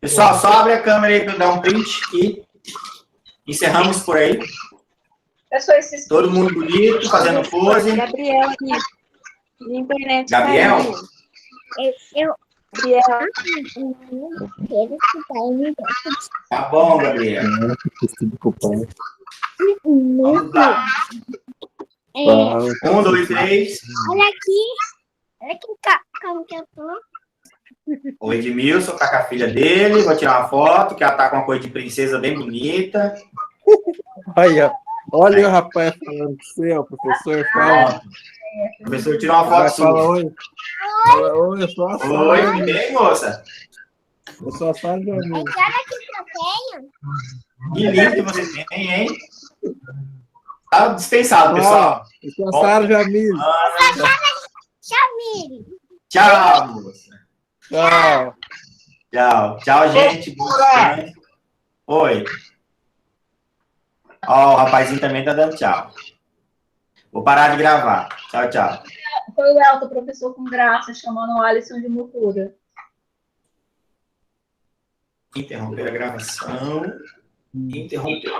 Pessoal, só abre a câmera aí para dar um print e encerramos por aí. Todo mundo bonito, fazendo pose.
Gabriel aqui. De internet.
Gabriel?
Gabriel.
Tá bom, Gabriel. Vamos lá. 1, 2, 3.
Olha aqui. Olha aqui, como que eu tô.
O Edmilson tá com a filha dele. Vou tirar uma foto, que ela tá com uma coisa de princesa bem bonita.
Aí, ó. Olha o rapaz falando com você, ó, professor. Fala.
O professor tirou uma foto sua.
Fala oi. Fala oi, eu sou a Sara.
Oi, tudo bem, moça?
Eu sou a Sara de amigo.
Olha aqui que eu tenho.
Que lindo que você tem, hein? Tá dispensado, pessoal.
Eu sou a Sara de amigo.
Chamire.
Tchau, moça.
Tchau.
Tchau. Tchau, gente. Oi. Ó, o rapazinho também tá dando tchau. Vou parar de gravar. Tchau, tchau.
Foi o Elton, professor com graça, chamando o Alisson de Mucura.
Interromper a gravação. Interromper.